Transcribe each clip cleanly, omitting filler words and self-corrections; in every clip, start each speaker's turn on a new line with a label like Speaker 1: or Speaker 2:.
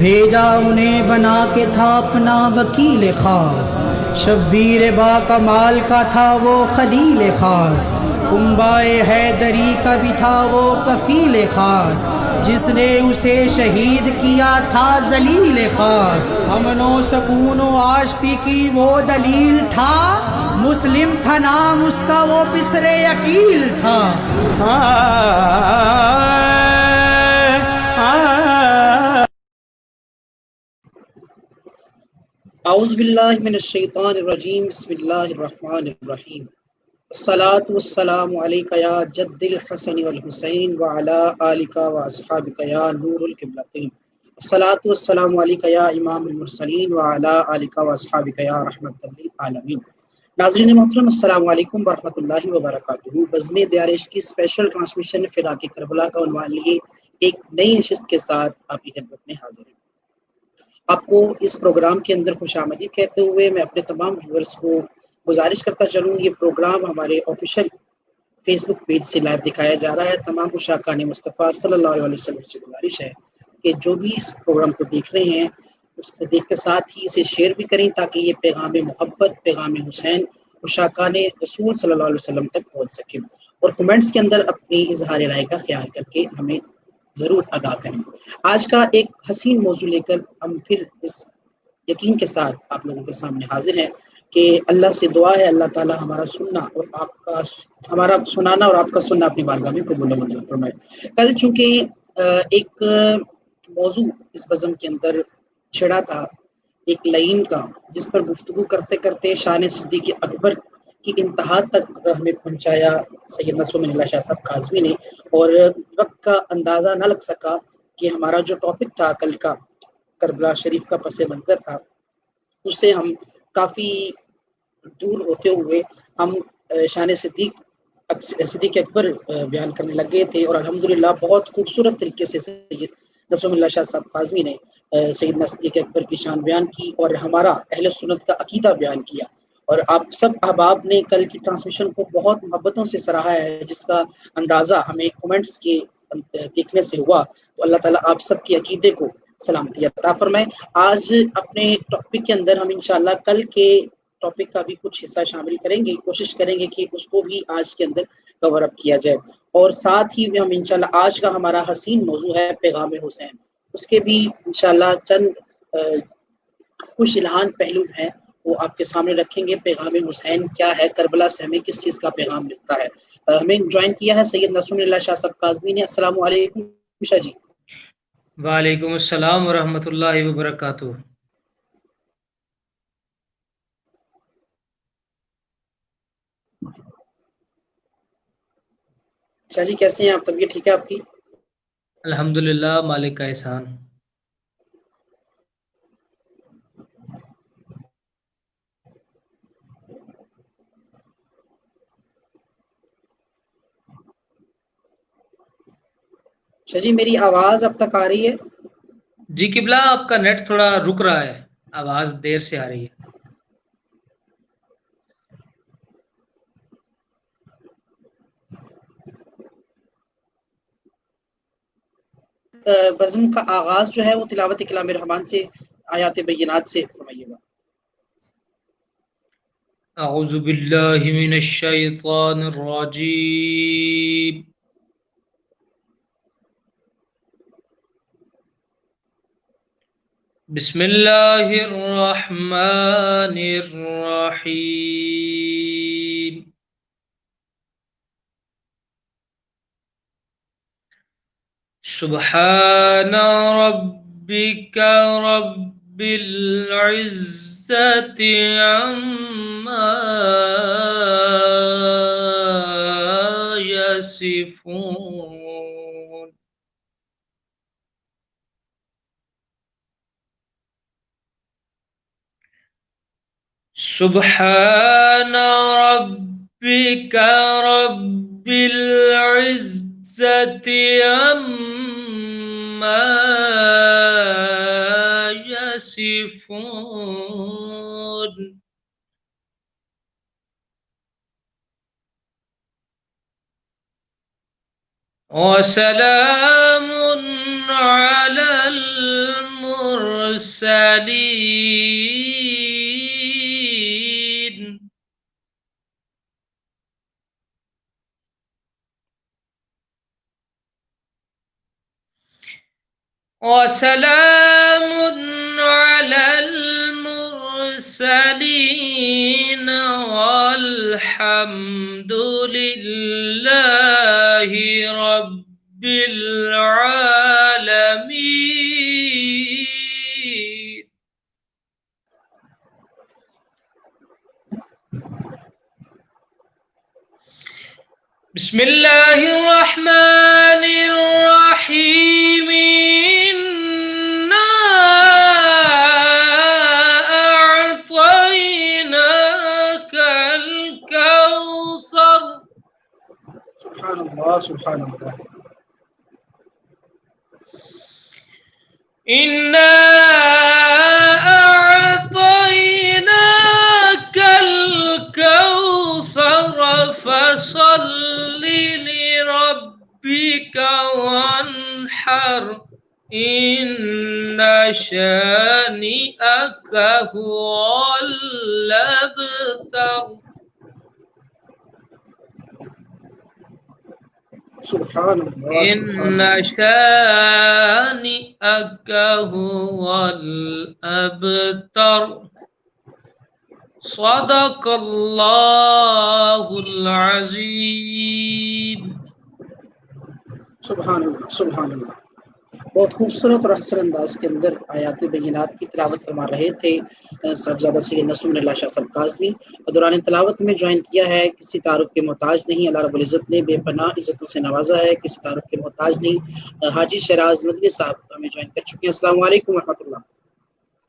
Speaker 1: بھیجا انہیں بنا کے تھا اپنا وکیل خاص، شبیر با کمال کا تھا وہ خلیل خاص، کنبائے حیدری کا بھی تھا وہ کفیل خاص، جس نے اسے شہید کیا تھا ذلیل خاص، امن و سکون و آشتی کی وہ دلیل تھا، مسلم تھا نام اس کا وہ بسر عقیل تھا۔
Speaker 2: اعوذ باللہ من الشیطان الرجیم، بسم اللہ الرحمن الرحیم۔ الصلاۃ والسلام علیک یا جد الحسن والحسین وعلی آلک واصحابک یا نور القبلتین۔ الصلاۃ والسلام علیک یا امام المرسلین وعلی آلک واصحابک یا رحمۃ للعالمین۔ ناظرین محترم، السلام علیکم ورحمۃ اللہ وبرکاتہ۔ بزم دیار عشق کی اسپیشل ٹرانسمیشن فراق کربلا کا عنوان لیے ایک نئی نشست کے ساتھ آپ کی خدمت میں حاضر ہیں۔ آپ کو اس پروگرام کے اندر خوش آمدید کہتے ہوئے میں اپنے تمام ویورز کو گزارش کرتا چلوں، یہ پروگرام ہمارے آفیشیل فیس بک پیج سے لائیو دکھایا جا رہا ہے۔ تمام عشاقان مصطفیٰ صلی اللہ علیہ وسلم سے گزارش ہے کہ جو بھی اس پروگرام کو دیکھ رہے ہیں اس کو دیکھتے ساتھ ہی اسے شیئر بھی کریں تاکہ یہ پیغام محبت، پیغام حسین عشاقان رسول صلی اللہ علیہ وسلم تک پہنچ سکے، اور کمنٹس کے اندر اپنی اظہار رائے کا خیال کر کے ہمیں ضرور آگاہ کریں۔ آج کا ایک حسین موضوع لے کر ہم پھر اس یقین کے ساتھ آپ لوگوں کے سامنے حاضر ہیں کہ اللہ سے دعا ہے اللہ تعالی ہمارا سننا اور آپ کا ہمارا سنانا اور آپ کا سننا اپنی بارگاہ میں قبول و منظور فرمائے۔ کل چونکہ ایک موضوع اس بزم کے اندر چھڑا تھا ایک لائن کا، جس پر گفتگو کرتے کرتے شان صدیق اکبر کی انتہا تک ہمیں پہنچایا سیدنا سمن اللہ شاہ صاحب کاظمی نے، اور وقت کا اندازہ نہ لگ سکا کہ ہمارا جو ٹاپک تھا کل کا کربلا شریف کا پس منظر تھا، اس سے ہم کافی دور ہوتے ہوئے ہم شان صدیق اکبر بیان کرنے لگے تھے، اور الحمدللہ بہت خوبصورت طریقے سے سید نصر اللہ شاہ صاحب کاظمی نے سیدنا صدیق اکبر کی شان بیان کی اور ہمارا اہل سنت کا عقیدہ بیان کیا، اور آپ سب احباب نے کل کی ٹرانسمیشن کو بہت محبتوں سے سراہا ہے، جس کا اندازہ ہمیں کمنٹس کے دیکھنے سے ہوا۔ تو اللہ تعالیٰ آپ سب کے عقیدے کو سلامتی عطا فرمائے۔ آج اپنے ٹاپک کے اندر ہم انشاءاللہ کل کے ٹاپک کا بھی کچھ حصہ شامل کریں گے، کوشش کریں گے کہ اس کو بھی آج کے اندر کور اپ کیا جائے، اور ساتھ ہی ہم انشاءاللہ آج کا ہمارا حسین موضوع ہے پیغام حسین، اس کے بھی انشاءاللہ چند خوش الہان پہلو ہیں وہ آپ کے سامنے رکھیں گے۔ پیغام حسین کیا ہے، کربلا سے ہمیں کس چیز کا پیغام ملتا ہے۔ ہمیں جوائن کیا ہے سید نصر اللہ شاہ صاحب کاظمی نے۔ السلام علیکم شاہ جی۔
Speaker 3: وعلیکم السلام ورحمۃ اللہ وبرکاتہ۔
Speaker 2: شاہ جی کیسے ہیں آپ؟ طبیعت ٹھیک ہے آپ کی؟
Speaker 3: الحمدللہ، مالک کا احسان۔
Speaker 2: شاہ جی میری آواز اب تک آ رہی ہے؟
Speaker 3: جی قبلہ، آپ کا نیٹ تھوڑا رک رہا ہے، آواز دیر سے آ رہی ہے۔
Speaker 2: بزم کا آغاز جو ہے وہ تلاوت کلام رحمان سے، آیات بینات سے فرمائیے گا۔
Speaker 3: اعوذ باللہ من الشیطان الرجیم، بسم اللہ الرحمن الرحیم۔ سبحان ربک رب العزة عما يصفون، سبحان ربك رب العزة عما يصفون، وسلام على المرسلين المرسلين وسلام على المرسلين والحمد لله رب العالمين. بسم الله الرحمن الرحيم. إنا أعطيناك الكوثر.
Speaker 2: سبحان اللہ سبحان اللہ.
Speaker 3: إنا أعطيناك الكوثر فصل لربك وانحر إن شانئك هو الأبتر.
Speaker 2: سبحان اللہ
Speaker 3: إن شانئك هو الأبتر. صدق الله العظيم.
Speaker 2: سبحان اللہ سبحان اللہ. بہت خوبصورت اور حسن انداز کے اندر آیات بینات کی تلاوت فرما رہے تھے صاحبزادہ سید نصراللہ اللہ شاہ صاحب کاظمی. دوران تلاوت میں جوائن کیا ہے. کسی تعارف کے محتاج نہیں. اللہ رب العزت نے بے پناہ عزتوں سے نوازا ہے. کسی تعارف کے محتاج نہیں. حاجی شہراز مدنی صاحب ہمیں جوائن کر چکے ہیں. السلام علیکم ورحمۃ اللہ.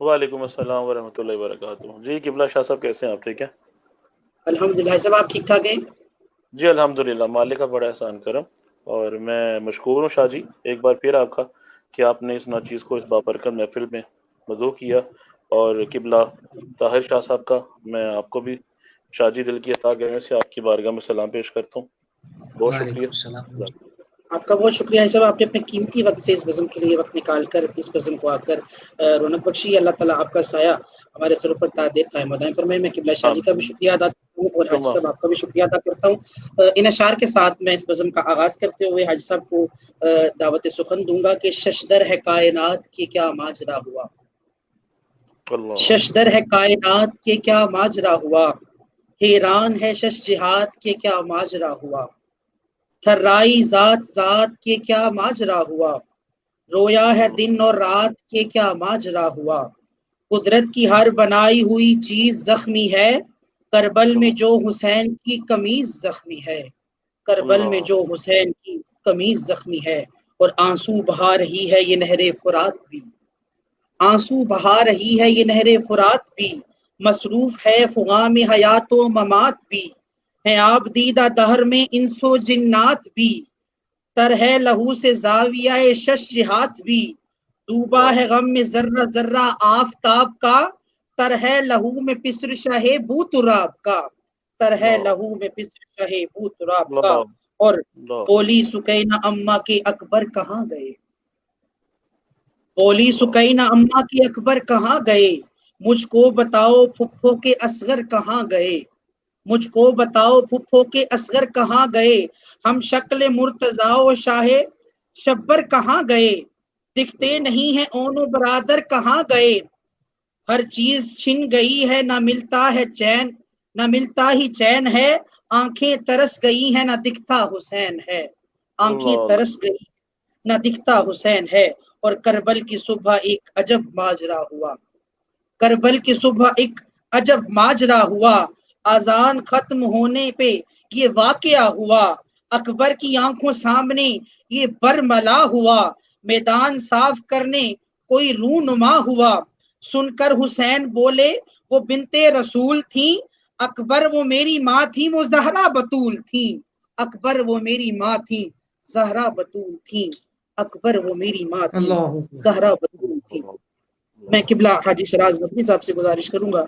Speaker 4: وعلیکم السلام ورحمۃ اللہ وبرکاتہ. جی قبلہ شاہ صاحب کیسے ہیں آپ؟ ٹھیک ہے
Speaker 2: الحمدللہ. صاحب آپ ٹھیک ٹھاک ہیں؟
Speaker 4: جی الحمدللہ. مالک کا بڑا احسان کرم اور میں مشکور ہوں شاہ جی ایک بار پھر آپ کا کہ آپ نے اس ناچیز کو اس بابرکت محفل میں مدعو کیا. اور قبلہ طاہر شاہ صاحب کا میں آپ کو بھی شاہ جی دل کی عطا کرنے سے آپ کی بارگاہ میں سلام پیش کرتا ہوں. بہت شکریہ.
Speaker 2: آپ کا بہت شکریہ ہے صاحب. آپ نے اپنے قیمتی وقت سے اس بزم کے لیے وقت نکال کر اس بزم کو آ کر رونق بخشی. اللہ تعالیٰ آپ کا سایہ ہمارے سروں پر تا دیر قائم و دائم فرمائے. میں قبلہ شاہ جی کا بھی شکریہ ادا کرتا ہوں اور حاجی صاحب آپ کا بھی شکریہ ادا کرتا ہوں. ان اشعار کے ساتھ میں اس بزم کا آغاز کرتے ہوئے حاجی صاحب کو دعوت سخن دوں گا کہ ششدر ہے کائنات کے کیا ماجرا ہوا. ششدر ہے کائنات کے کیا ماجرا ہوا. حیران ہے شش جہاد کے کیا ماجرا ہوا. تھرائی ذات ذات کے کیا ماجرا ہوا. رویا ہے دن اور رات کے کیا ماجرا ہوا. قدرت کی ہر بنائی ہوئی چیز زخمی ہے. کربل میں جو حسین کی قمیض زخمی ہے. کربل میں جو حسین کی قمیض زخمی ہے. اور آنسو بہا رہی ہے یہ نہر فرات بھی. آنسو بہا رہی ہے یہ نہر فرات بھی. مصروف ہے فغام حیات و ممات بھی. ہے آپ دیدہ دہر میں انس و جنات بھی. تر ہے لہو سے زاویہ شش جہات بھی. ڈوبا ہے غم میں ذرہ ذرہ آفتاب کا. تر ہے لہو میں پسر شاہ بو تراب کا. تر ہے لہو میں پسر شاہ بو تراب کا. اور بولی سکینہ اماں کے اکبر کہاں گئے. بولی سکینہ اماں کے اکبر کہاں گئے. مجھ کو بتاؤ پھپھو کے اصغر کہاں گئے. مجھ کو بتاؤ پھپھو کے اصغر کہاں گئے. ہم شکل مرتضیٰ و شاہ شبر کہاں گئے. دکھتے نہیں ہیں اون و برادر کہاں گئے. ہر چیز چھن گئی ہے نہ ملتا ہے چین. نہ ملتا ہی چین ہے. آنکھیں ترس گئی ہیں نہ دکھتا حسین ہے. آنکھیں ترس گئی نہ دکھتا حسین ہے. اور کربل کی صبح ایک عجب ماجرا ہوا. کربل کی صبح ایک عجب ماجرا ہوا. اذان ختم ہونے پہ یہ واقعہ ہوا. اکبر کی آنکھوں سامنے یہ برملا ہوا. میدان صاف کرنے کوئی رونما ہوا. سن کر حسین بولے وہ بنتے رسول تھیں. اکبر وہ میری ماں تھی وہ زہرا بطول تھیں. اکبر وہ میری ماں تھی زہرا بطول تھیں. اکبر وہ میری ماں تھی زہرا بطول تھی. میں قبلہ حاجی شہراز مدنی صاحب سے گزارش کروں گا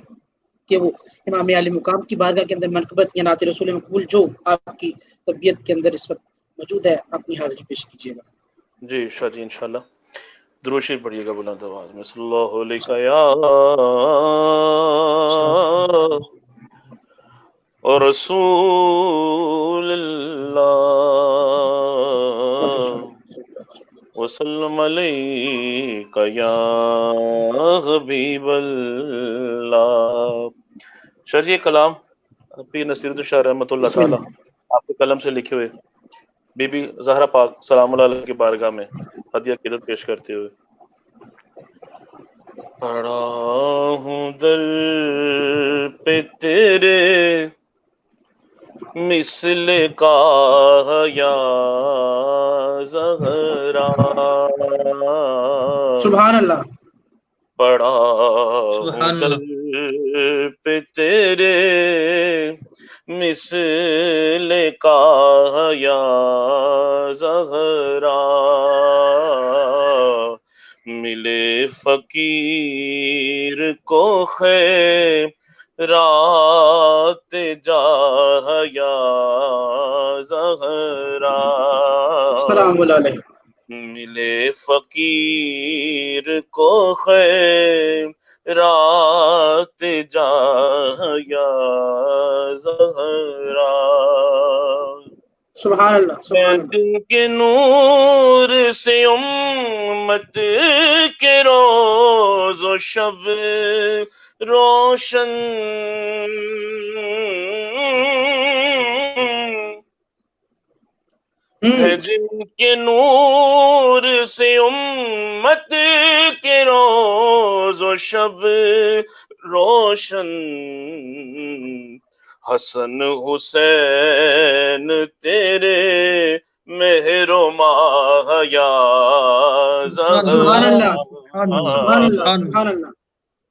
Speaker 2: کہ وہ امام عالی مقام کی بارگاہ کے اندر منقبت یا نعت رسول مقبول جو آپ کی طبیعت کے اندر اس وقت موجود ہے اپنی حاضری پیش کیجیے گا.
Speaker 4: جی شاہ جی انشاءاللہ. درود شریف پڑھیے گا بلند آواز میں. صلی اللہ علیہ یا رسول اللہ وسلم علیک یا حبیب اللہ. شاہ یہ کلام پیر نصیر الدین شاہ رحمۃ اللہ
Speaker 2: بسم
Speaker 4: تعالی
Speaker 2: اللہ.
Speaker 4: آپ کے قلم سے لکھے ہوئے بی بی زہرا پاک سلام اللہ علیہ کی بارگاہ میں ہدیہ عقیدت پیش کرتے ہوئے. پڑا ہوں در پہ تیرے مثل کا یا زہرا
Speaker 2: سبحان اللہ.
Speaker 4: پڑا ہوں
Speaker 3: سبحان
Speaker 4: در
Speaker 3: اللہ.
Speaker 4: پہ تیرے مثل کا یا زہرا ملے فقیر کو خیرات جاہ یا زہرا
Speaker 2: السلام علیکم.
Speaker 4: ملے فقیر کو خیرات جاہ یا زہرا
Speaker 2: سبحان اللہ. سبحان اللہ.
Speaker 4: دن کے نور سے امت کے روز و شب روشن ہے جن کے نور سے امت کے روز و شب روشن حسن حسین تیرے مہر و ماہ یا
Speaker 2: سبحان
Speaker 4: زہرا
Speaker 2: اللہ. سبحان اللہ. سبحان اللہ.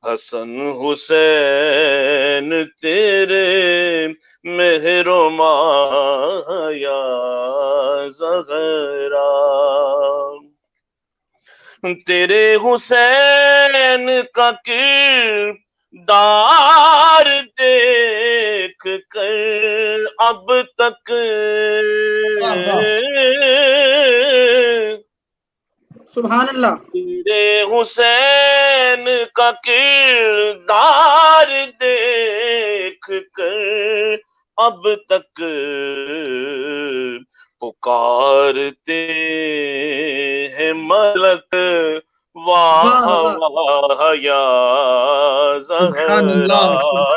Speaker 4: حسن حسین تیرے مہر و ماہ یا زہرا تیرے حسین کا کردار دیکھ کر اب تک
Speaker 2: سبحان اللہ.
Speaker 4: تیرے حسین کا کردار دیکھ کر اب تک پکارتے ہیں ملک واہ واہ یا
Speaker 3: سبحان اللہ. سبحان
Speaker 4: زہرا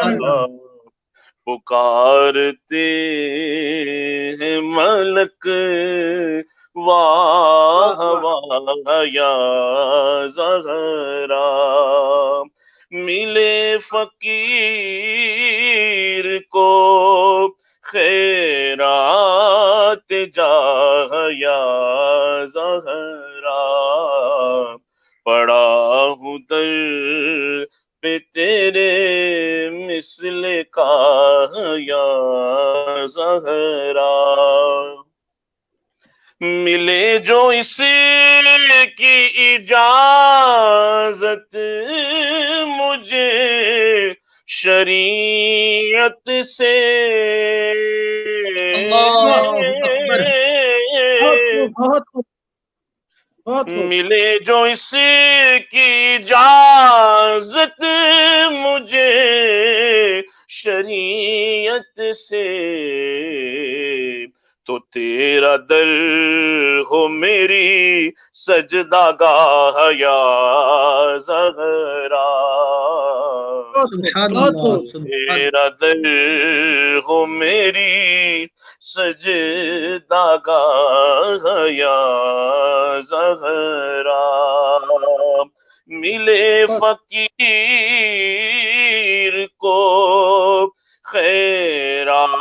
Speaker 3: اللہ.
Speaker 4: پکارتے ہیں ملک واہ واہ یا زہرا ملے فقیر کو خیرات جاہ یا زہرا پڑا ہوں در پہ تیرے مثل کا یا زہرا ملے جو اس کی اجازت مجھے شریعت سے
Speaker 2: بہت خوب.
Speaker 4: ملے جو اس کی اجازت مجھے شریعت سے تو تیرا در ہو میری سجدہ گاہ یا زہرا تیرا در ہو میری سجدہ گاہ یا زہرا ملے فقیر کو خیرات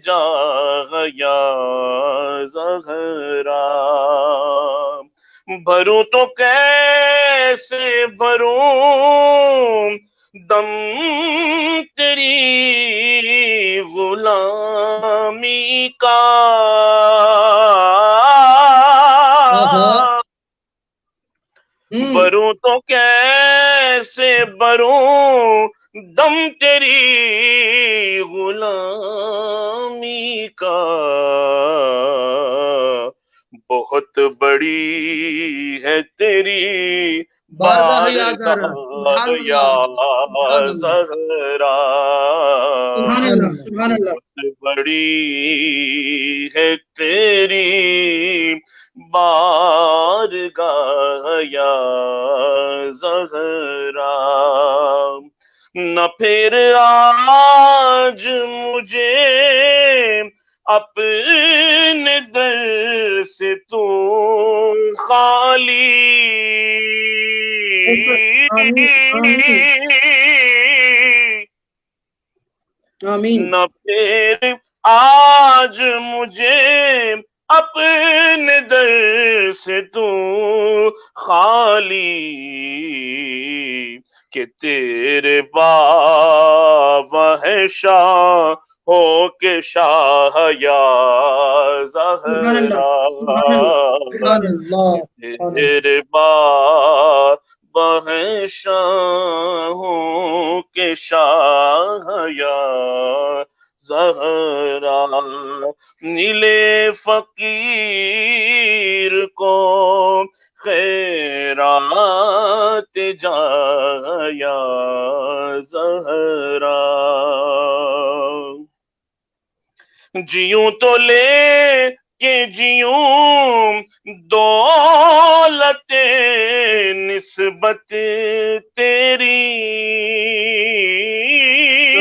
Speaker 4: جاہ یا زہرا بھروں تو کیسے بھروں دم تیری غلامی کا بھروں تو کیسے بھروں دم تیری غلامی کا بہت بڑی ہے تیری
Speaker 3: بارگاہ یا
Speaker 4: بارگاہ
Speaker 3: سبحان
Speaker 4: یا
Speaker 3: اللہ
Speaker 4: زہرا،
Speaker 2: سبحان
Speaker 3: سبحان
Speaker 2: اللہ
Speaker 3: اللہ
Speaker 2: سبحان اللہ
Speaker 4: بہت بڑی ہے تیری بارگاہ یا زہرا، نہ پھر آج مجھے اپنے در سے تو خالی،
Speaker 2: آمین آمین آمین
Speaker 4: نہ پھر آج مجھے اپنے در سے تو خالی، کہ تیرے بابا ہے شاہ ہو کے شاہ یا
Speaker 2: سبحان اللہ
Speaker 4: زہرا،
Speaker 2: سبحان اللہ
Speaker 3: سبحان اللہ
Speaker 4: تیرے بابا ہے شاہوں کے شاہ یا زہرا، نیلے فقیر کو خیرات جا یا زہرا، جیوں تو لے کہ جیوں دولت نسبت تیری،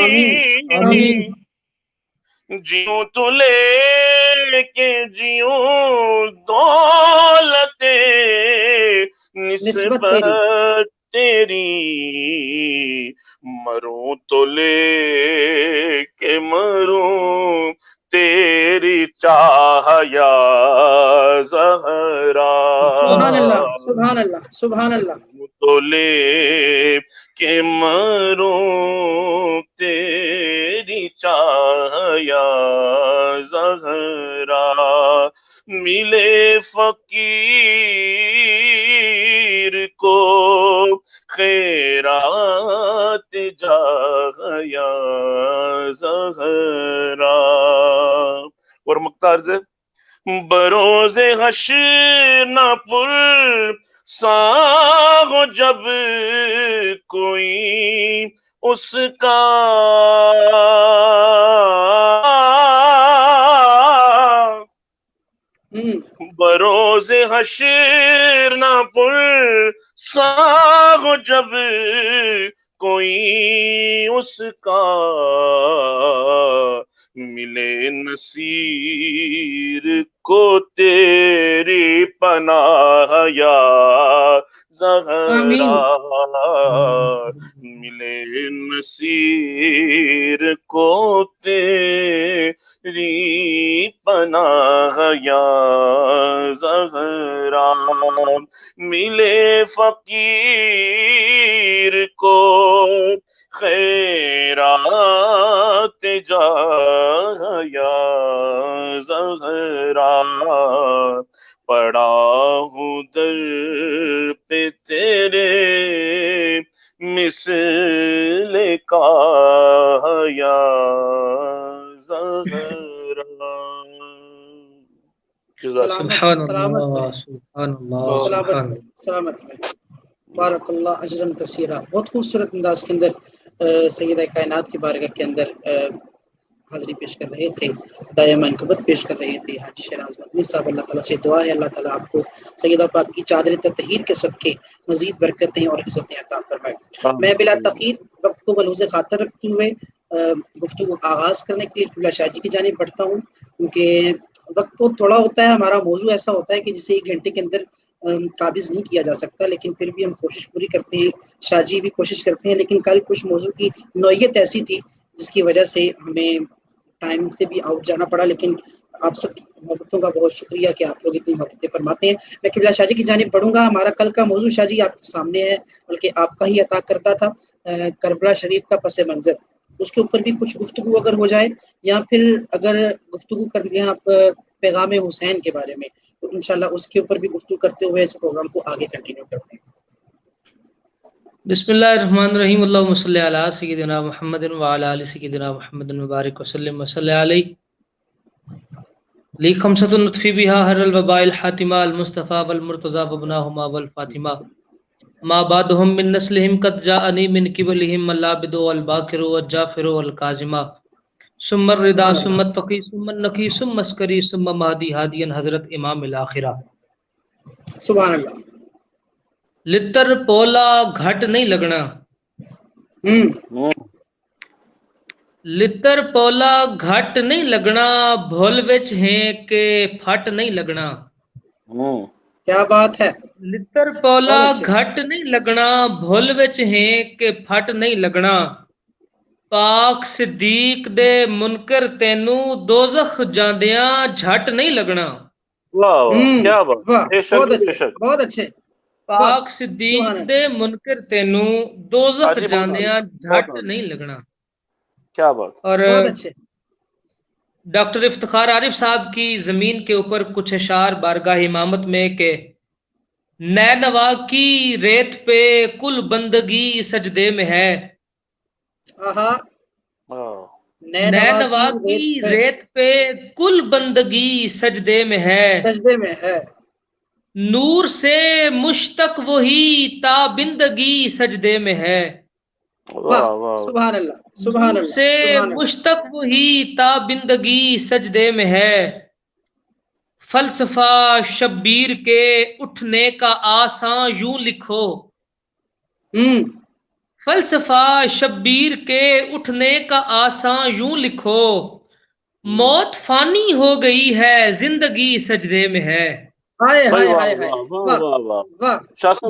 Speaker 2: آمین
Speaker 3: آمین
Speaker 4: جیوں تو لے کے جیوں دولت
Speaker 2: نسبت
Speaker 4: نسبت تیری، مروں تو لے کے مروں تیری چاہ یا زہرا،
Speaker 2: سبحان اللہ سبحان اللہ سبحان اللہ
Speaker 4: تو لے کے مروں تیری چاہ یا زہرا، ملے فقیر کو خیرات جاہ یا زہرا، اور مختار سے بروز حشر نہ پر ساغ جب کوئی اس کا بروز حشر نہ پر ساغ جب کوئی اس کا، ملے نصیر کو تیری پناہ یا
Speaker 2: آمین
Speaker 4: زہرا، ملے نصیر کو تیری پناہ یا زہرا، ملے فقیر کو خیرات جاہ یا زہرا، پڑا ہوں در پہ تیرے مثل کا یا زہرا۔
Speaker 3: سبحان
Speaker 2: سلامت
Speaker 3: اللہ
Speaker 2: رہے
Speaker 3: سبحان اللہ
Speaker 2: سلامت
Speaker 3: سبحان
Speaker 2: رہے سلامت رہے بارک اللہ اجرن کثیرہ۔ بہت خوبصورت انداز کے اندر سیدہ کائنات کی بارگاہ کے اندر حاضری پیش کر رہے تھے، دایہ منقبت پیش کر رہے تھے حاجی شہناز مدنی صاحب۔ اللہ تعالیٰ سے دعا ہے اللہ تعالیٰ آپ کو سیدہ پاک کی چادر تطہیر کے صدقے مزید برکتیں اور عزتیں عطا فرمائے۔ میں بلا تاخیر وقت کو ملحوظ خاطر رکھتے ہوئے گفتگو آغاز کرنے کے لیے قبلہ شاہ جی کی جانب بڑھتا ہوں، کیونکہ وقت بہت تھوڑا ہوتا ہے، ہمارا موضوع ایسا ہوتا ہے کہ جسے 1 گھنٹے کے اندر قابض نہیں کیا جا سکتا، لیکن پھر بھی ہم کوشش پوری کرتے ہیں، شاہ جی بھی کوشش کرتے ہیں، لیکن کل کچھ موضوع کی نوعیت ایسی تھی جس کی وجہ سے ہمیں ٹائم سے بھی آؤٹ جانا پڑا، لیکن آپ سب کی محبتوں کا بہت شکریہ کہ آپ لوگ اتنی محبتیں فرماتے ہیں۔ میں قبلہ شاہ جی کی جانب بڑھوں گا۔ ہمارا کل کا موضوع شاہ جی آپ کے سامنے ہے، بلکہ آپ کا ہی عطا کرتا تھا، کربلا شریف کا پس منظر، اس کے اوپر بھی کچھ گفتگو اگر ہو جائے، یا پھر اگر گفتگو کر لیں آپ پیغام حسین کے بارے میں، تو انشاءاللہ اس کے اوپر بھی گفتگو کرتے ہوئے اس پروگرام کو آگے کنٹینیو کرتے ہیں۔
Speaker 3: بسم اللہ الرحمن الرحیم، اللہم صلی علی سیدنا محمد وعلی آل سیدنا محمد مبارک وسلم وصلی علیہ۔ لی خمسۃ نطفی بها هر الوباء الحاتمہ المصطفى والمرتضى وابناهما والفاطمہ ما بعدهم من نسلهم قد جاءني من قبلهم اللابد والباکر والجافر والکاظمہ ثم الرضا ثم التقی ثم النقی ثم عسکری ثم مہدی ہادین حضرت امام الاخرہ.
Speaker 2: سبحان اللہ.
Speaker 3: لتر پولا گھٹ نہیں لگنا. لتر پولا گھٹ نہیں لگنا بھول وچ ہیں کہ پھٹ نہیں لگنا.
Speaker 2: کیا بات ہے.
Speaker 3: لتر پولا گھٹ نہیں لگنا بھول وچ ہیں کہ پھٹ نہیں لگنا. پاک صدیق دے منکر تینوں دوزخ جاندیاں جھٹ نہیں لگنا.
Speaker 4: کیا بات.
Speaker 2: بہت اچھے.
Speaker 3: پاک صدیق دے منکر تینوں دوزخ جاندیاں جھٹ نہیں لگنا.
Speaker 4: کیا بات.
Speaker 3: اور ڈاکٹر افتخار عارف صاحب کی زمین کے اوپر کچھ اشعار بارگاہ امامت میں کہ نینوا کی ریت پہ کل بندگی سجدے میں ہے. نینوا کی ریت پہ کل بندگی سجدے میں ہے. نور سے مشتق وہی تابندگی سجدے میں ہے.
Speaker 2: سبحان اللہ. سبحان اللہ.
Speaker 3: سے مشتق وہی تابندگی سجدے میں ہے. فلسفہ شبیر کے اٹھنے کا آساں یوں لکھو. فلسفہ شبیر کے اٹھنے کا آساں یوں لکھو. موت فانی ہو گئی ہے زندگی سجدے میں ہے.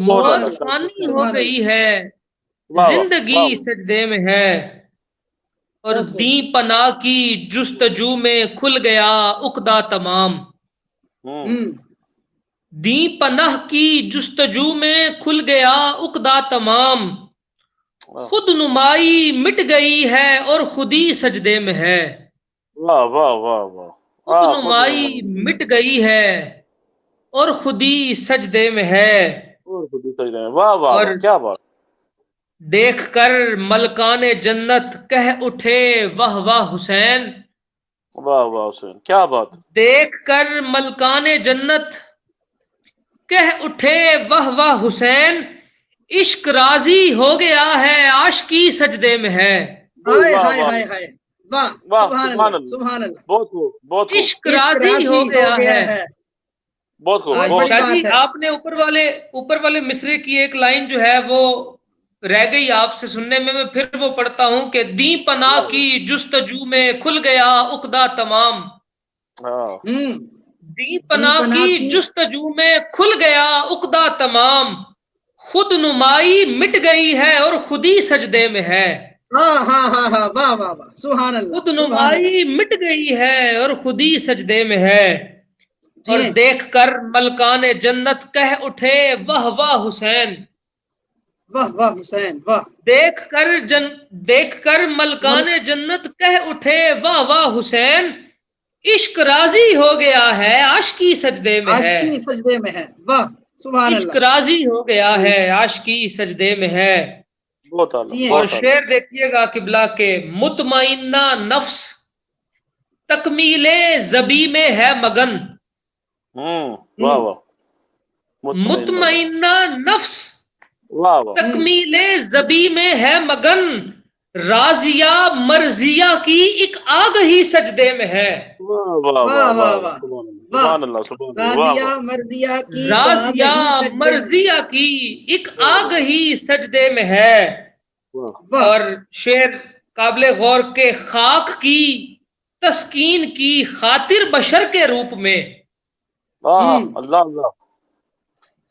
Speaker 3: موت فانی ہو گئی ہے زندگی سجدے میں ہے. اور دین پناہ کی جستجو میں کھل گیا عقدہ تمام. دین پناہ کی جستجو میں کھل گیا عقدہ تمام. خود نمائی مٹ گئی ہے اور خودی سجدے میں ہے. خود نمائی مٹ گئی ہے اور خودی سجدے میں ہے. اور
Speaker 4: کیا بات.
Speaker 3: دیکھ کر ملکان جنت کہہ اٹھے واہ واہ حسین.
Speaker 4: واہ واہ حسین. کیا بات.
Speaker 3: دیکھ کر ملکان جنت کہہ اٹھے واہ واہ حسین. عشق راضی ہو گیا ہے عاشقی سجدے میں ہے. عشق راضی ہو گیا ہے. شاہ جی آپ نے اوپر والے مصرے کی ایک لائن جو ہے وہ رہ گئی آپ سے سننے میں پھر وہ پڑھتا ہوں کہ دین پناہ کی جستجو میں کھل گیا عقدہ تمام. دین پناہ کی جستجو میں کھل گیا عقدہ تمام. خود نمائی مٹ گئی ہے اور خودی سجدے میں ہے. خود نمائی مٹ گئی ہے اور خودی سجدے میں ہے. اور دیکھ کر ملکان جنت کہہ اٹھے واہ واہ حسین.
Speaker 2: واہ واہ حسین واہ.
Speaker 3: دیکھ کر ملکان جنت کہہ اٹھے واہ واہ حسین. عشق راضی ہو گیا ہے عاشقی سجدے میں ہے.
Speaker 2: عاشقی سجدے میں ہے. واہ سبحان اللہ.
Speaker 3: عشق راضی ہو گیا ہے عاشقی سجدے میں ہے. اور شعر دیکھیے گا قبلہ کے مطمئنہ نفس تکمیل ذبی میں ہے مگن. مطمئنہ نفس تکمیل ذبی میں ہے مگن. راضیہ مرضیہ کی ایک آگہی سجدے میں ہے.
Speaker 2: راضیہ
Speaker 3: مرضیہ کی ایک آگہی سجدے میں ہے. اور شعر قابل غور کے خاک کی تسکین کی خاطر بشر کے روپ میں.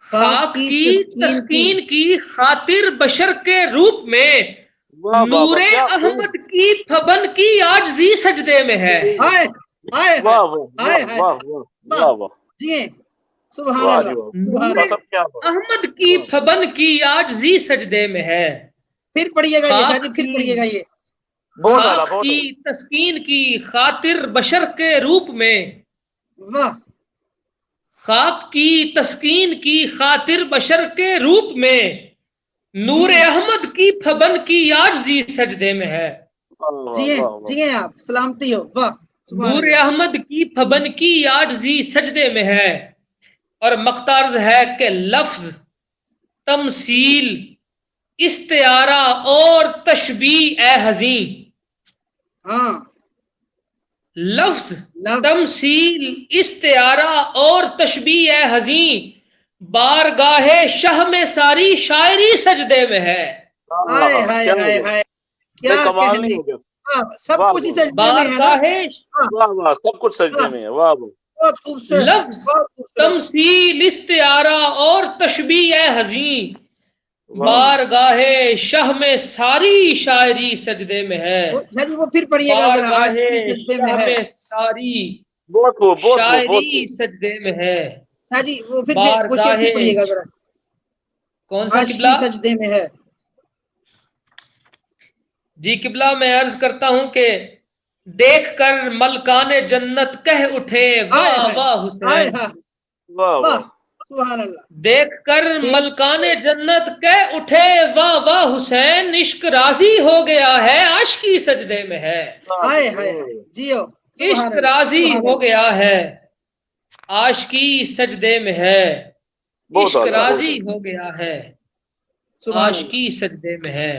Speaker 3: خاک کی تسکین کی خاطر بشر کے روپ میں. نور احمد کی پھبن کی عاجزی سجدے میں ہے. احمد کی پھبن کی عاجزی سجدے میں ہے.
Speaker 2: پھر پڑھیے گا یہ پھر پڑھیے گا یہ.
Speaker 3: خاک کی تسکین کی خاطر بشر کے روپ میں. خاک کی تسکین کی خاطر بشر کے روپ میں. نور احمد کی پھبن کی عاجزی سجدے میں ہے.
Speaker 2: جی آپ سلامتی ہو. واہ
Speaker 3: نور احمد کی پھبن کی عاجزی سجدے میں ہے، اور مقترض ہے کہ لفظ، تمثیل، استعارہ اور تشبیہ اے حزین،
Speaker 2: ہاں
Speaker 3: لفظ، تمثیل، استعارہ اور تشبیہ اے حزین، بارگاہ شہ میں ساری شاعری سجدے میں ہے۔
Speaker 2: ہائے ہائے ہائے ہائے، کیا
Speaker 4: کمال نہیں ہو گیا،
Speaker 2: سب کچھ ہی سجدے میں ہے نا،
Speaker 3: بارگاہ
Speaker 4: واہ واہ، سب کچھ سجدے میں ہے، واہ واہ،
Speaker 2: بہت خوبصورت،
Speaker 3: لفظ،
Speaker 2: بہت خوبصورت،
Speaker 3: تمثیل، استعارہ اور تشبیہ اے حزین،
Speaker 4: واہ۔
Speaker 3: بارگاہ شہ میں ساری شاعری سجدے میں ہے،
Speaker 2: جی وہ پھر پڑھیے گا ذرا،
Speaker 3: بارگاہ
Speaker 2: عاشقی سجدے میں
Speaker 3: شہ
Speaker 2: ہے،
Speaker 3: میں ساری
Speaker 4: بہت خوب، بہت خوب، بہت
Speaker 3: شاعری
Speaker 4: خوب۔
Speaker 3: سجدے میں ہے،
Speaker 2: ہاں جی وہ پھر وہ شعر
Speaker 3: بارگاہ
Speaker 2: پھر پڑھیے گا ذرا،
Speaker 3: کون سا
Speaker 2: عاشقی
Speaker 3: قبلہ؟
Speaker 2: سجدے میں ہے۔
Speaker 3: جی قبلہ میں عرض کرتا ہوں کہ دیکھ کر ملکان جنت کہہ اٹھے واہ واہ حسین،
Speaker 4: واہ
Speaker 2: واہ
Speaker 4: واہ،
Speaker 2: سبحان اللہ،
Speaker 3: دیکھ کر ملکان جنت کہہ اٹھے واہ واہ حسین، عشق راضی ہو گیا ہے عاشقی سجدے میں ہے،
Speaker 2: ہائے ہائے جیو، سبحان
Speaker 3: عشق
Speaker 2: اللہ،
Speaker 3: راضی
Speaker 2: سبحان
Speaker 3: ہو
Speaker 2: اللہ،
Speaker 3: گیا ہے عاشقی سجدے میں ہے،
Speaker 4: بہت
Speaker 3: عشق
Speaker 4: اعلیٰ،
Speaker 3: راضی ہو گیا ہے
Speaker 2: سبحان اللہ،
Speaker 3: عاشقی سجدے میں ہے،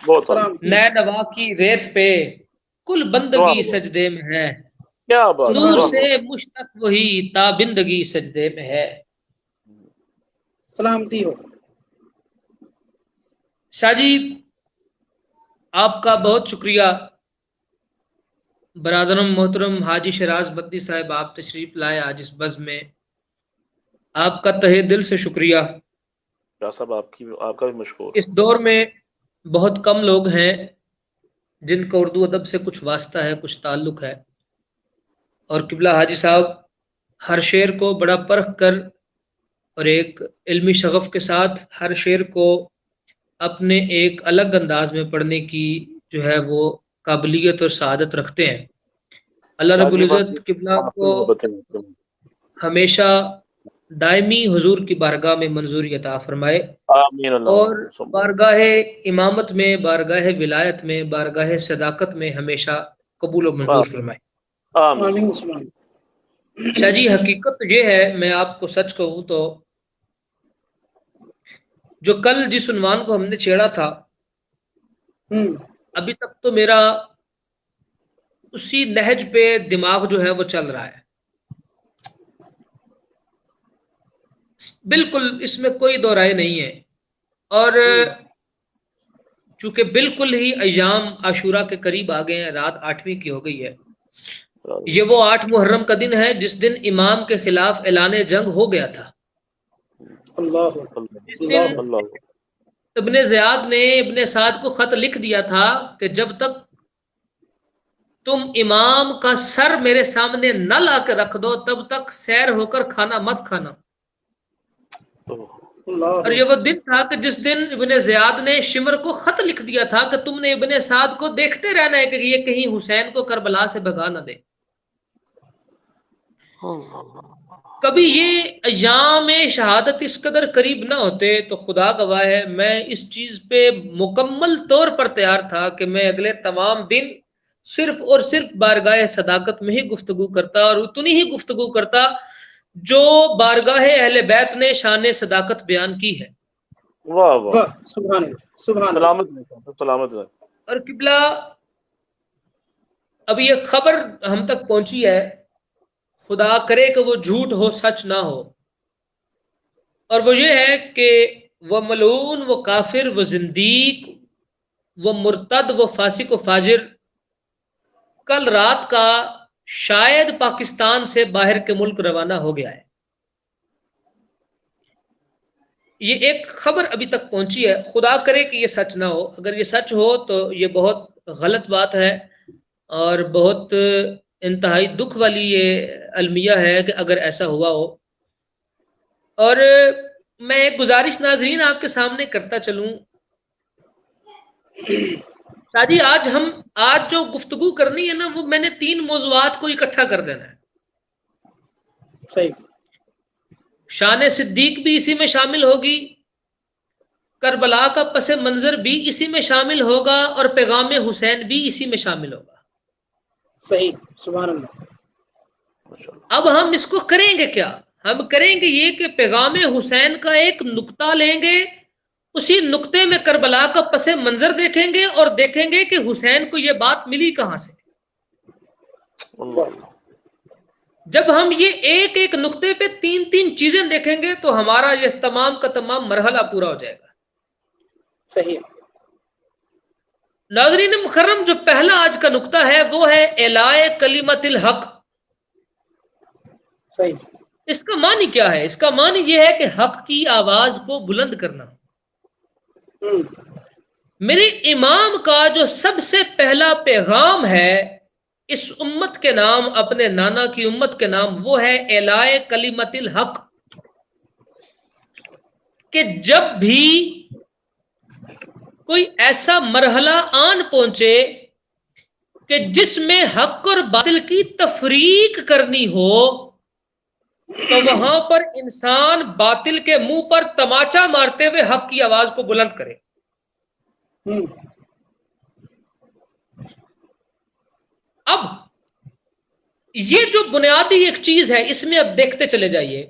Speaker 4: بہت اعلیٰ،
Speaker 2: سلام
Speaker 3: نئے نوا کی ریت پہ کل بندگی
Speaker 4: واہ واہ،
Speaker 3: سجدے میں ہے،
Speaker 4: کیا بات ہے،
Speaker 3: نور
Speaker 2: سبحان
Speaker 4: واہ
Speaker 3: سے
Speaker 4: واہ،
Speaker 3: مشتق وہی تابندگی سجدے میں ہے۔
Speaker 2: سلامتی ہو،
Speaker 3: شاہ جی آپ کا بہت شکریہ، برادرم محترم حاجی شراز مدنی صاحب آپ تشریف لائے آج اس بزم میں، آپ کا تہہ دل سے شکریہ۔
Speaker 4: کیا صاحب آپ کا بھی مشکور۔
Speaker 3: اس دور میں بہت کم لوگ ہیں جن کا اردو ادب سے کچھ واسطہ ہے، کچھ تعلق ہے، اور قبلہ حاجی صاحب ہر شعر کو بڑا پرکھ کر اور ایک علمی شغف کے ساتھ ہر شعر کو اپنے ایک الگ انداز میں پڑھنے کی جو ہے وہ قابلیت اور سعادت رکھتے ہیں۔ اللہ رب العزت قبلہ کو ہمیشہ دائمی حضور کی بارگاہ میں منظوری عطا فرمائے،
Speaker 4: آمین
Speaker 3: اور
Speaker 4: اللہ،
Speaker 3: بارگاہ امامت میں، بارگاہ ولایت میں، بارگاہ صداقت میں ہمیشہ قبول و منظور فرمائے۔
Speaker 4: آمین۔
Speaker 2: آمین سبحان
Speaker 3: شاہ جی حقیقت یہ ہے، میں آپ کو سچ کہوں تو جو کل جس عنوان کو ہم نے چھیڑا تھا، ابھی تک تو میرا اسی نہج پہ دماغ جو ہے وہ چل رہا ہے، بالکل اس میں کوئی دو رائے نہیں ہے، اور چونکہ بالکل ہی ایام عاشورہ کے قریب آ گئے ہیں، رات 8ویں کی ہو گئی ہے، یہ وہ 8 محرم کا دن ہے جس دن امام کے خلاف اعلان جنگ ہو گیا تھا۔
Speaker 2: اللہ
Speaker 3: اس دن
Speaker 4: اللہ،
Speaker 3: ابن زیاد نے ابن سعد کو خط لکھ دیا تھا کہ جب تک تم امام کا سر میرے سامنے نہ لا کے رکھ دو تب تک سیر ہو کر کھانا مت کھانا۔ اور یہ وہ دن تھا کہ جس دن ابن زیاد نے شمر کو خط لکھ دیا تھا کہ تم نے ابن سعد کو دیکھتے رہنا ہے کہ یہ کہیں حسین کو کربلا سے بھگا نہ دے۔ کبھی یہ ایام شہادت اس قدر قریب نہ ہوتے تو خدا گواہ ہے میں اس چیز پہ مکمل طور پر تیار تھا کہ میں اگلے تمام دن صرف اور صرف بارگاہ صداقت میں ہی گفتگو کرتا، اور اتنی ہی گفتگو کرتا جو بارگاہ اہل بیت نے شان صداقت بیان کی ہے۔
Speaker 4: واہ واہ،
Speaker 2: سبحان اللہ، سبحان اللہ،
Speaker 4: سلامت رہے، سلامت رہے۔
Speaker 3: اور قبلہ اب یہ خبر ہم تک پہنچی ہے، خدا کرے کہ وہ جھوٹ ہو سچ نہ ہو، اور وہ یہ ہے کہ وہ ملعون، وہ کافر، وہ زندیق، وہ مرتد، وہ فاسق و فاجر کل رات کا شاید پاکستان سے باہر کے ملک روانہ ہو گیا ہے۔ یہ ایک خبر ابھی تک پہنچی ہے، خدا کرے کہ یہ سچ نہ ہو، اگر یہ سچ ہو تو یہ بہت غلط بات ہے اور بہت انتہائی دکھ والی یہ المیہ ہے کہ اگر ایسا ہوا ہو۔ اور میں ایک گزارش ناظرین آپ کے سامنے کرتا چلوں، شاہ جی آج جو گفتگو کرنی ہے نا، وہ میں نے 3 موضوعات کو اکٹھا کر دینا ہے۔
Speaker 2: صحیح،
Speaker 3: شان صدیق بھی اسی میں شامل ہوگی، کربلا کا پس منظر بھی اسی میں شامل ہوگا، اور پیغام حسین بھی اسی میں شامل ہوگا۔
Speaker 2: صحیح، سبحان اللہ۔
Speaker 3: اب ہم اس کو کریں گے کیا؟ ہم کریں گے یہ کہ پیغام حسین کا ایک نقطہ لیں گے، اسی نقطے میں کربلا کا پس منظر دیکھیں گے اور دیکھیں گے کہ حسین کو یہ بات ملی کہاں سے۔ جب ہم یہ ایک ایک نقطے پہ تین تین چیزیں دیکھیں گے تو ہمارا یہ تمام کا تمام مرحلہ پورا ہو جائے گا۔
Speaker 2: صحیح۔
Speaker 3: ناظرین مکرم، جو پہلا آج کا نقطہ ہے وہ ہے اعلاء کلمت الحق۔
Speaker 2: صحیح۔
Speaker 3: اس کا معنی کیا ہے؟ اس کا معنی یہ ہے کہ حق کی آواز کو بلند کرنا۔ میرے امام کا جو سب سے پہلا پیغام ہے اس امت کے نام، اپنے نانا کی امت کے نام، وہ ہے اعلاء کلمت الحق، کہ جب بھی کوئی ایسا مرحلہ آن پہنچے کہ جس میں حق اور باطل کی تفریق کرنی ہو تو وہاں پر انسان باطل کے منہ پر تماچا مارتے ہوئے حق کی آواز کو بلند کرے۔ اب یہ جو بنیادی ایک چیز ہے اس میں اب دیکھتے چلے جائیے۔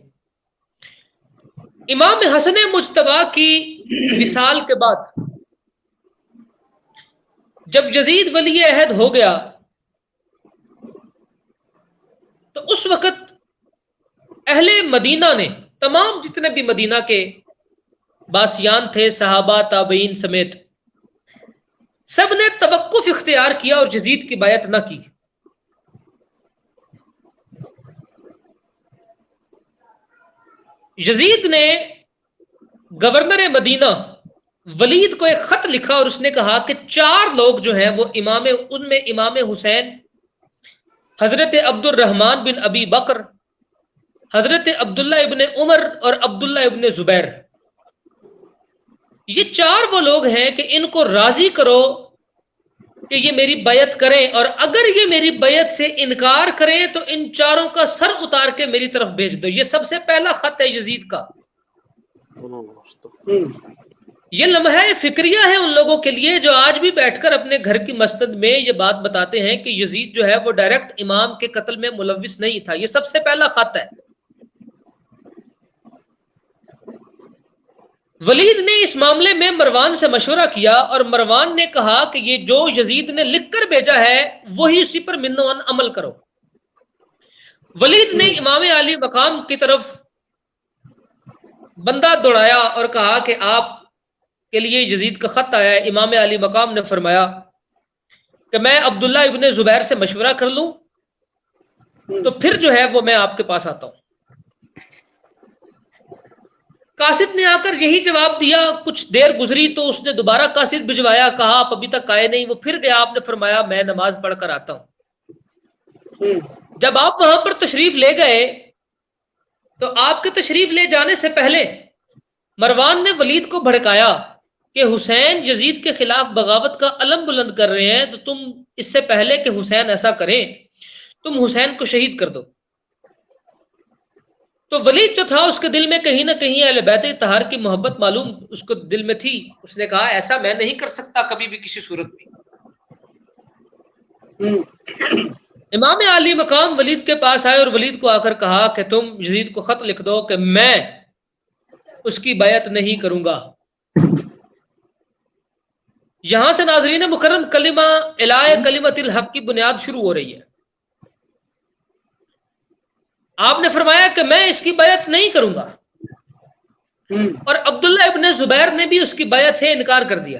Speaker 3: امام حسن مجتبی کی وصال کے بعد جب یزید ولی عہد ہو گیا تو اس وقت اہل مدینہ نے، تمام جتنے بھی مدینہ کے باسیان تھے، صحابہ تابعین سمیت، سب نے توقف اختیار کیا اور یزید کی بیعت نہ کی۔ یزید نے گورنر مدینہ ولید کو ایک خط لکھا اور اس نے کہا کہ 4 لوگ جو ہیں وہ ان میں امام حسین، حضرت عبد الرحمن بن ابی بکر، حضرت عبداللہ ابن عمر اور عبداللہ ابن زبیر، یہ 4 وہ لوگ ہیں کہ ان کو راضی کرو کہ یہ میری بیعت کریں، اور اگر یہ میری بیعت سے انکار کریں تو ان 4 کا سر اتار کے میری طرف بھیج دو۔ یہ سب سے پہلا خط ہے یزید کا۔ یہ لمحہ فکریہ ہے ان لوگوں کے لیے جو آج بھی بیٹھ کر اپنے گھر کی مسجد میں یہ بات بتاتے ہیں کہ یزید جو ہے وہ ڈائریکٹ امام کے قتل میں ملوث نہیں تھا۔ یہ سب سے پہلا خط ہے۔ ولید نے اس معاملے میں مروان سے مشورہ کیا اور مروان نے کہا کہ یہ جو یزید نے لکھ کر بھیجا ہے وہی اسی پر من و عمل کرو۔ ولید نے امام علی مقام کی طرف بندہ دوڑایا اور کہا کہ آپ کے لیے یزید کا خط آیا ہے۔ امام علی مقام نے فرمایا کہ میں عبداللہ ابن زبیر سے مشورہ کر لوں تو پھر جو ہے وہ میں آپ کے پاس آتا ہوں۔ قاصد نے آ کر یہی جواب دیا۔ کچھ دیر گزری تو اس نے دوبارہ قاصد بھجوایا، کہا آپ ابھی تک آئے نہیں۔ وہ پھر گیا، آپ نے فرمایا میں نماز پڑھ کر آتا ہوں۔ جب آپ وہاں پر تشریف لے گئے تو آپ کے تشریف لے جانے سے پہلے مروان نے ولید کو بھڑکایا کہ حسین یزید کے خلاف بغاوت کا علم بلند کر رہے ہیں، تو تم اس سے پہلے کہ حسین ایسا کریں تم حسین کو شہید کر دو۔ تو ولید جو تھا اس کے دل میں کہیں نہ کہیں اہل بیت اطہار کی محبت معلوم اس کو دل میں تھی۔ اس نے کہا ایسا میں نہیں کر سکتا کبھی بھی کسی صورت میں۔ امام علی مقام ولید کے پاس آئے اور ولید کو آ کر کہا کہ تم یزید کو خط لکھ دو کہ میں اس کی بیعت نہیں کروں گا۔ یہاں سے ناظرین مکرم کلمہ اعلاء کلمت الحق کی بنیاد شروع ہو رہی ہے۔ آپ نے فرمایا کہ میں اس کی بیعت نہیں کروں گا، اور عبداللہ ابن زبیر نے بھی اس کی بیعت سے انکار کر دیا۔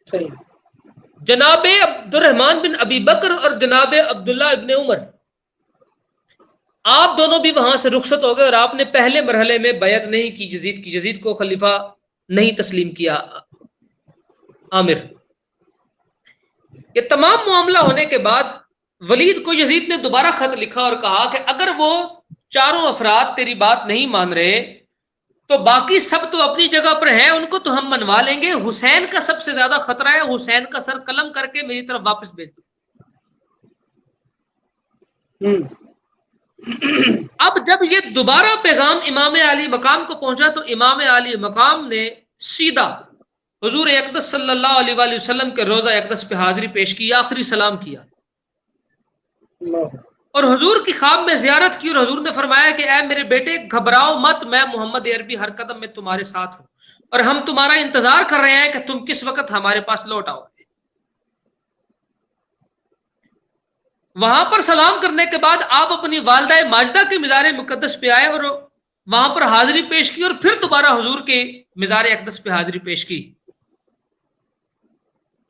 Speaker 2: صحیح۔
Speaker 3: جناب عبد الرحمن بن ابی بکر اور جناب عبداللہ ابن عمر، آپ دونوں بھی وہاں سے رخصت ہو گئے اور آپ نے پہلے مرحلے میں بیعت نہیں کی یزید کی، یزید کو خلیفہ نہیں تسلیم کیا عامر۔ یہ تمام معاملہ ہونے کے بعد ولید کو یزید نے دوبارہ خط لکھا اور کہا کہ اگر وہ 4 افراد تیری بات نہیں مان رہے تو باقی سب تو اپنی جگہ پر ہیں، ان کو تو ہم منوا لیں گے، حسین کا سب سے زیادہ خطرہ ہے، حسین کا سر قلم کر کے میری طرف واپس بھیج دو۔ اب جب یہ دوبارہ پیغام امام علی مقام کو پہنچا تو امام علی مقام نے سیدھا حضور اقدس صلی اللہ علیہ وآلہ وسلم کے روزہ اقدس پہ حاضری پیش کی، آخری سلام کیا،
Speaker 2: اللہ
Speaker 3: اور حضور کی خواب میں زیارت کی، اور حضور نے فرمایا کہ اے میرے بیٹے گھبراؤ مت، میں محمد عربی ہر قدم میں تمہارے ساتھ ہوں، اور ہم تمہارا انتظار کر رہے ہیں کہ تم کس وقت ہمارے پاس لوٹ آؤ۔ وہاں پر سلام کرنے کے بعد آپ اپنی والدہ ماجدہ کے مزار مقدس پہ آئے اور وہاں پر حاضری پیش کی، اور پھر دوبارہ حضور کے مزار اقدس پہ حاضری پیش کی۔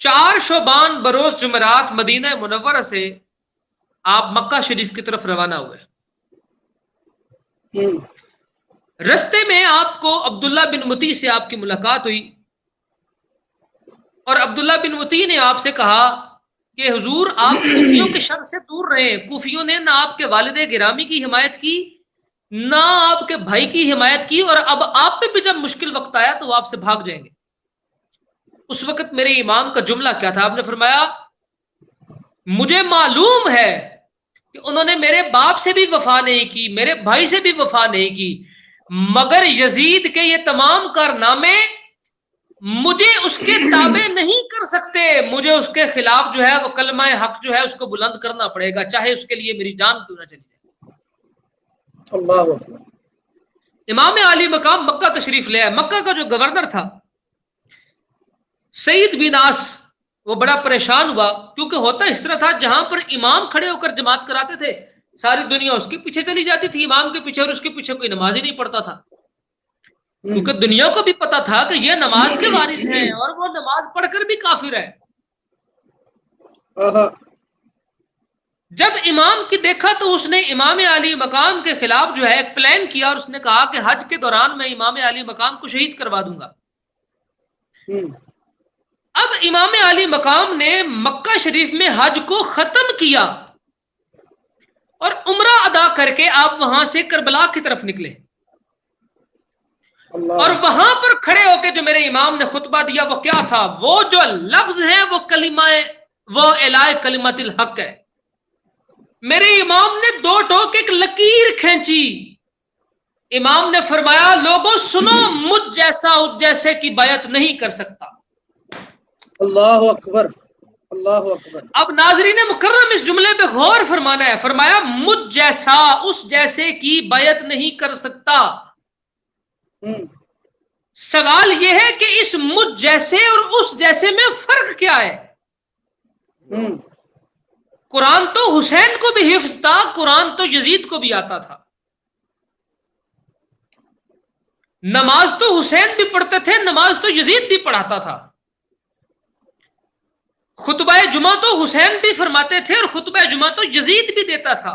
Speaker 3: 4 شعبان بروز جمعرات مدینہ منورہ سے آپ مکہ شریف کی طرف روانہ ہوئے۔ رستے میں آپ کو عبداللہ بن متی سے آپ کی ملاقات ہوئی، اور عبداللہ بن متی نے آپ سے کہا کہ حضور آپ کوفیوں کے شر سے دور رہے، کوفیوں نے نہ آپ کے والد گرامی کی حمایت کی نہ آپ کے بھائی کی حمایت کی، اور اب آپ پہ بھی جب مشکل وقت آیا تو وہ آپ سے بھاگ جائیں گے۔ اس وقت میرے امام کا جملہ کیا تھا؟ آپ نے فرمایا مجھے معلوم ہے کہ انہوں نے میرے باپ سے بھی وفا نہیں کی، میرے بھائی سے بھی وفا نہیں کی، مگر یزید کے یہ تمام کارنامے مجھے اس کے تابع نہیں کر سکتے، مجھے اس کے خلاف جو ہے وہ کلمہ حق جو ہے اس کو بلند کرنا پڑے گا، چاہے اس کے لیے میری جان کیوں نہ چلی جائے۔
Speaker 2: اللہ اکبر۔
Speaker 3: امام عالی مقام مکہ تشریف لے آئے۔ مکہ کا جو گورنر تھا سعید بن عاص، وہ بڑا پریشان ہوا، کیونکہ ہوتا اس طرح تھا جہاں پر امام کھڑے ہو کر جماعت کراتے تھے ساری دنیا اس کے پیچھے چلی جاتی تھی، امام کے پیچھے، اور اس کے پیچھے کوئی نماز ہی نہیں پڑھتا تھا، کیونکہ دنیا کو بھی پتا تھا کہ یہ نماز کے وارث ہیں اور وہ نماز پڑھ کر بھی کافر ہے۔ جب امام کی دیکھا تو اس نے امام علی مقام کے خلاف جو ہے ایک پلان کیا، اور اس نے کہا کہ حج کے دوران میں امام علی مقام کو شہید کروا دوں گا۔ اب امام علی مقام نے مکہ شریف میں حج کو ختم کیا اور عمرہ ادا کر کے آپ وہاں سے کربلا کی طرف نکلے، اور وہاں پر کھڑے ہو کے جو میرے امام نے خطبہ دیا وہ کیا تھا؟ وہ جو لفظ ہیں وہ کلمہ، وہ الہ کلمت الحق ہے۔ میرے امام نے 2 ٹوک ایک لکیر کھینچی، امام نے فرمایا لوگوں سنو، مجھ جیسا اس جیسے کی بیعت نہیں کر سکتا۔
Speaker 2: اللہ اکبر، اللہ اکبر۔
Speaker 3: اب ناظرین مکرم اس جملے پہ غور فرمانا ہے، فرمایا مجھ جیسا اس جیسے کی بیعت نہیں کر سکتا۔ سوال یہ ہے کہ اس مجھ جیسے اور اس جیسے میں فرق کیا ہے؟ قرآن تو حسین کو بھی حفظ تھا، قرآن تو یزید کو بھی آتا تھا، نماز تو حسین بھی پڑھتے تھے، نماز تو یزید بھی پڑھاتا تھا، خطبہ جمعہ تو حسین بھی فرماتے تھے اور خطبہ جمعہ تو یزید بھی دیتا تھا،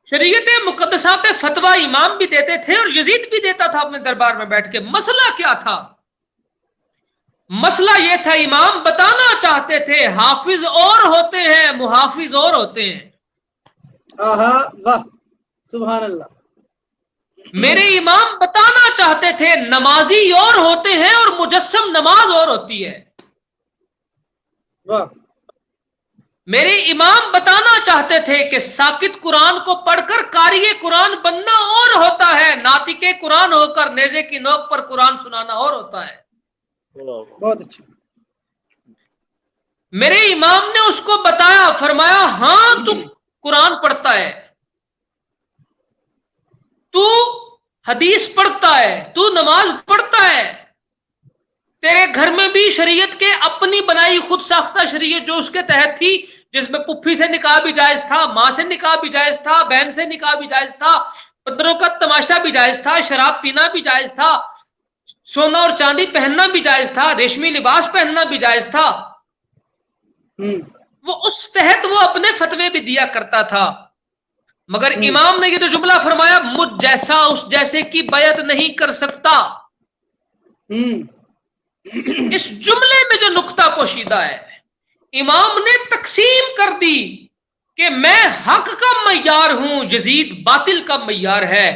Speaker 3: شریعت مقدسہ پہ فتویٰ امام بھی دیتے تھے اور یزید بھی دیتا تھا اپنے دربار میں بیٹھ کے۔ مسئلہ کیا تھا؟ مسئلہ یہ تھا امام بتانا چاہتے تھے حافظ اور ہوتے ہیں محافظ اور ہوتے ہیں۔
Speaker 2: واہ سبحان اللہ۔
Speaker 3: میرے امام بتانا چاہتے تھے نمازی اور ہوتے ہیں اور مجسم نماز اور ہوتی ہے۔
Speaker 2: واہ۔
Speaker 3: میرے امام بتانا چاہتے تھے کہ ساکت قرآن کو پڑھ کر قاری قرآن بننا اور ہوتا ہے، ناطق قرآن ہو کر نیزے کی نوک پر قرآن سنانا اور ہوتا ہے۔
Speaker 2: بہت اچھا۔
Speaker 3: میرے امام نے اس کو بتایا، فرمایا ہاں تو قرآن پڑھتا ہے، تو حدیث پڑھتا ہے، تو نماز پڑھتا ہے، تیرے گھر میں بھی شریعت کے اپنی بنائی خود ساختہ شریعت جو اس کے تحت تھی، جس میں پپھی سے نکاح بھی جائز تھا، ماں سے نکاح بھی جائز تھا، بہن سے نکاح بھی جائز تھا، پتھروں کا تماشا بھی جائز تھا، شراب پینا بھی جائز تھا، سونا اور چاندی پہننا بھی جائز تھا، ریشمی لباس پہننا بھی جائز تھا، وہ اس تحت وہ اپنے فتوے بھی دیا کرتا تھا۔ مگر امام نے یہ جو جملہ فرمایا مجھ جیسا اس جیسے کی بیعت نہیں کر سکتا، اس جملے میں جو نقطہ پوشیدہ ہے، امام نے تقسیم کر دی کہ میں حق کا معیار ہوں، یزید باطل کا معیار ہے۔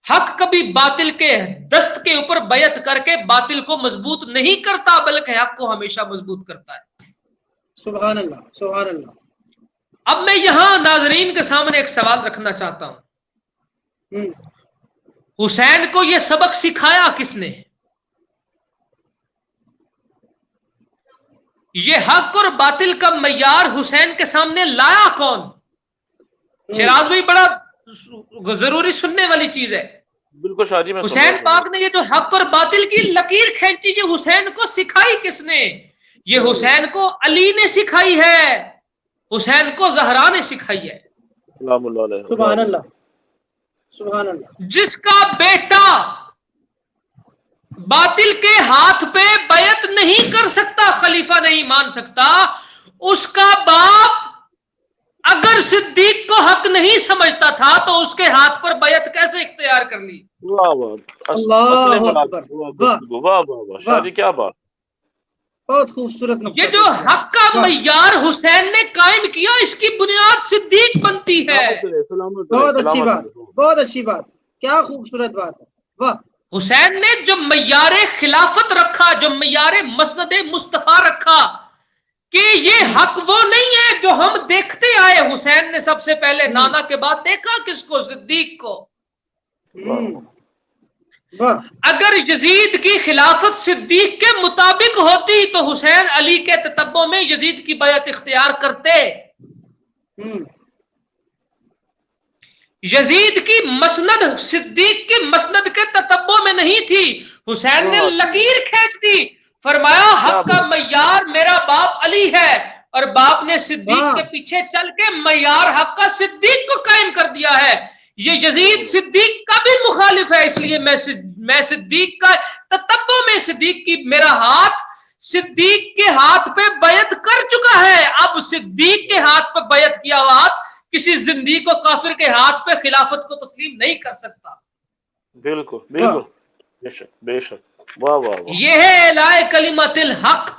Speaker 3: حق کبھی باطل کے دست کے اوپر بیعت کر کے باطل کو مضبوط نہیں کرتا، بلکہ حق کو ہمیشہ مضبوط کرتا ہے۔
Speaker 2: سبحان اللہ، سبحان اللہ۔
Speaker 3: اب میں یہاں ناظرین کے سامنے ایک سوال رکھنا چاہتا ہوں۔ حسین کو یہ سبق سکھایا کس نے؟ یہ حق اور باطل کا معیار حسین کے سامنے لایا کون؟ شیراز بھائی بڑا ضروری سننے والی چیز ہے.
Speaker 4: بالکل شاہ جی، میں
Speaker 3: حسین پاک نے یہ جو حق اور باطل کی لکیر کھینچی، یہ حسین کو سکھائی کس نے؟ یہ حسین کو علی نے سکھائی ہے، حسین کو زہرا نے سکھائی ہے.
Speaker 4: سلام اللہ علیہ.
Speaker 2: سبحان اللہ، سبحان اللہ.
Speaker 3: جس کا بیٹا باطل کے ہاتھ پہ بیعت نہیں کر سکتا، خلیفہ نہیں مان سکتا، اس کا باپ اگر صدیق کو حق نہیں سمجھتا تھا تو اس کے ہاتھ پر بیعت کیسے اختیار کر لی؟
Speaker 4: واہ واہ،
Speaker 2: اللہ اکبر،
Speaker 4: واہ واہ واہ شاہ جی، کیا بات.
Speaker 2: بہت خوبصورت نقطہ.
Speaker 3: یہ جو حق کا معیار حسین نے قائم کیا، اس کی بنیاد صدیق بنتی ہے.
Speaker 2: بہت اچھی بات، بہت اچھی بات، کیا خوبصورت بات ہے. واہ.
Speaker 3: حسین نے جو معیار خلافت رکھا، جو معیار مسند مصطفیٰ رکھا کہ یہ حق وہ نہیں ہے جو ہم دیکھتے آئے. حسین نے سب سے پہلے نانا کے بعد دیکھا کس کو؟ صدیق کو. اگر یزید کی خلافت صدیق کے مطابق ہوتی تو حسین علی کے تتبع میں یزید کی بیعت اختیار کرتے. یزید کی مسند صدیق کی مسند کے تتبع میں نہیں تھی. حسین نے لکیر کھینچ دی، فرمایا حق کا معیار میرا باپ علی ہے، اور باپ نے صدیق کے پیچھے چل کے معیار حق کا صدیق کو قائم کر دیا ہے. یہ یزید صدیق کا بھی مخالف ہے، اس لیے میں صدیق کا تتبع میں صدیق کی میرا ہاتھ صدیق کے ہاتھ پہ بیعت کر چکا ہے. اب صدیق کے ہاتھ پہ بیعت کیا ہوا ہاتھ کسی زندیق و کافر کے ہاتھ پہ خلافت کو تسلیم نہیں کر سکتا.
Speaker 4: بالکل بالکل، بے شک بے شک. واہ واہ واہ.
Speaker 3: یہ ہے اعلاء کلمت الحق،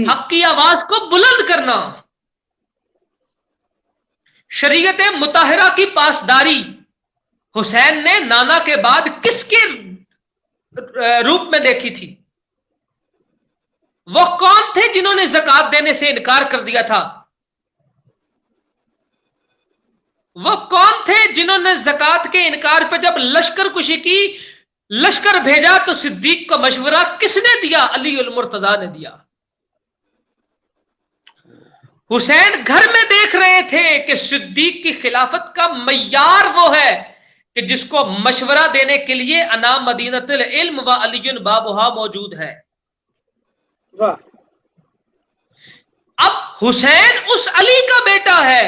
Speaker 3: حق کی آواز کو بلند کرنا. شریعت مطہرہ کی پاسداری حسین نے نانا کے بعد کس کے روپ میں دیکھی تھی؟ وہ کون تھے جنہوں نے زکات دینے سے انکار کر دیا تھا؟ وہ کون تھے جنہوں نے زکات کے انکار پہ جب لشکر کشی کی، لشکر بھیجا تو صدیق کو مشورہ کس نے دیا؟ علی المرتضیٰ نے دیا. حسین گھر میں دیکھ رہے تھے کہ صدیق کی خلافت کا معیار وہ ہے کہ جس کو مشورہ دینے کے لیے انا مدینۃ العلم و علی بابھا موجود ہے. اب حسین اس علی کا بیٹا ہے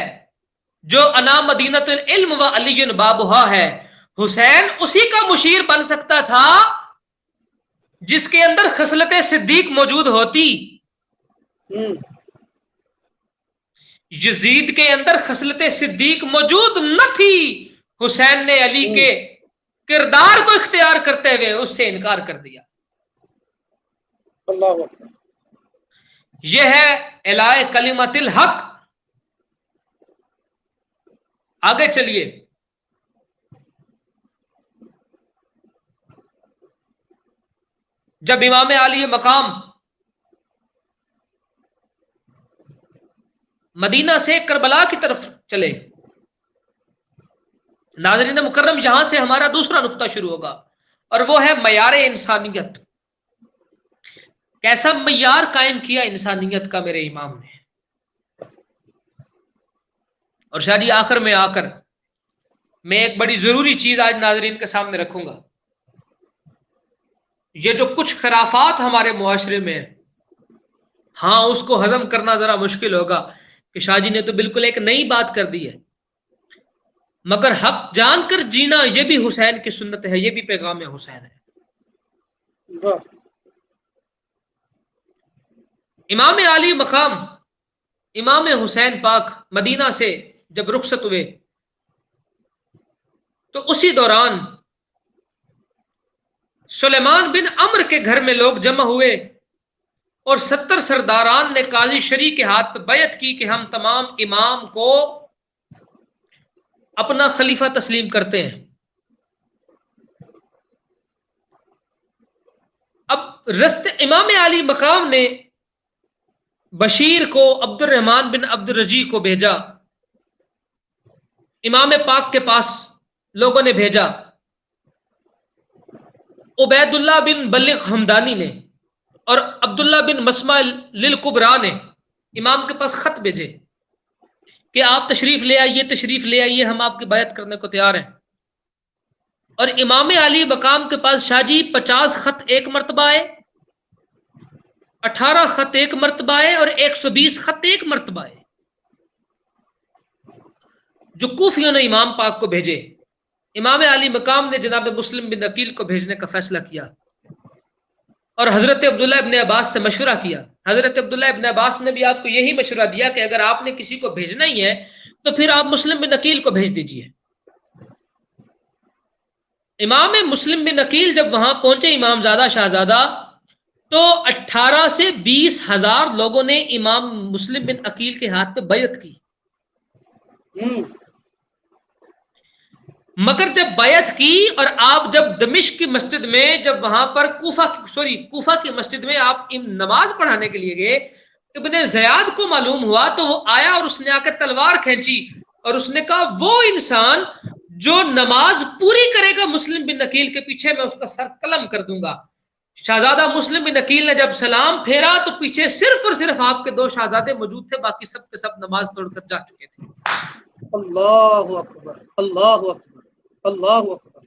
Speaker 3: جو انا مدینۃ العلم و علی بابھا ہے. حسین اسی کا مشیر بن سکتا تھا جس کے اندر خصلت صدیق موجود ہوتی. یزید کے اندر خصلت صدیق موجود نہ تھی. حسین نے علی کے کردار کو اختیار کرتے ہوئے اس سے انکار کر دیا.
Speaker 2: اللہ اکبر.
Speaker 3: یہ ہے اعلاء کلمت الحق. آگے چلیے. جب امام عالی مقام مدینہ سے کربلا کی طرف چلے، ناظرین مکرم یہاں سے ہمارا دوسرا نقطہ شروع ہوگا اور وہ ہے معیار انسانیت. کیسا معیار قائم کیا انسانیت کا میرے امام نے. اور شاید آخر میں آ کر میں ایک بڑی ضروری چیز آج ناظرین کے سامنے رکھوں گا. یہ جو کچھ خرافات ہمارے معاشرے میں ہیں، ہاں اس کو ہضم کرنا ذرا مشکل ہوگا کہ شاہ جی نے تو بالکل ایک نئی بات کر دی ہے، مگر حق جان کر جینا یہ بھی حسین کی سنت ہے، یہ بھی پیغام حسین ہے. امام عالی مقام امام حسین پاک مدینہ سے جب رخصت ہوئے تو اسی دوران سلیمان بن عمرو کے گھر میں لوگ جمع ہوئے اور 70 سرداران نے قاضی شریع کے ہاتھ پہ بیعت کی کہ ہم تمام امام کو اپنا خلیفہ تسلیم کرتے ہیں. اب امام علی مقام نے بشیر کو عبد الرحمن بن عبد الرجی کو بھیجا، امام پاک کے پاس لوگوں نے بھیجا عبید اللہ بن بلغ حمدانی نے اور عبداللہ بن مسمع للکبرا نے امام کے پاس خط بھیجے کہ آپ تشریف لے آئیے، ہم آپ کی بیعت کرنے کو تیار ہیں. اور امام علی مقام کے پاس شاہ جی 50 خط ایک مرتبہ آئے، 18 خط ایک مرتبہ آئے اور 120 خط ایک مرتبہ آئے، جو کوفیوں نے امام پاک کو بھیجے. امام علی مقام نے جناب مسلم بن عقیل کو بھیجنے کا فیصلہ کیا اور حضرت عبداللہ ابن عباس سے مشورہ کیا. حضرت عبداللہ ابن عباس نے بھی آپ کو یہی مشورہ دیا کہ اگر آپ نے کسی کو بھیجنا ہی ہے تو پھر آپ مسلم بن عقیل کو بھیج دیجئے. امام مسلم بن عقیل جب وہاں پہنچے امام زادہ شہزادہ، تو 18 سے 20 ہزار لوگوں نے امام مسلم بن عقیل کے ہاتھ پہ بیعت کی. مگر جب بیعت کی اور آپ جب دمشق کی مسجد میں، جب وہاں پر کوفہ کی مسجد میں آپ نماز پڑھانے کے لیے گئے، ابن زیاد کو معلوم ہوا تو وہ آیا اور اس نے آ کے تلوار کھینچی اور اس نے کہا وہ انسان جو نماز پوری کرے گا مسلم بن عقیل کے پیچھے، میں اس کا سر قلم کر دوں گا. شہزادہ مسلم بن عقیل نے جب سلام پھیرا تو پیچھے صرف اور صرف آپ کے 2 شہزادے موجود تھے، باقی سب کے سب نماز توڑ کر جا چکے تھے.
Speaker 2: اللہ اکبر، اللہ اکبر، اللہ اکبر.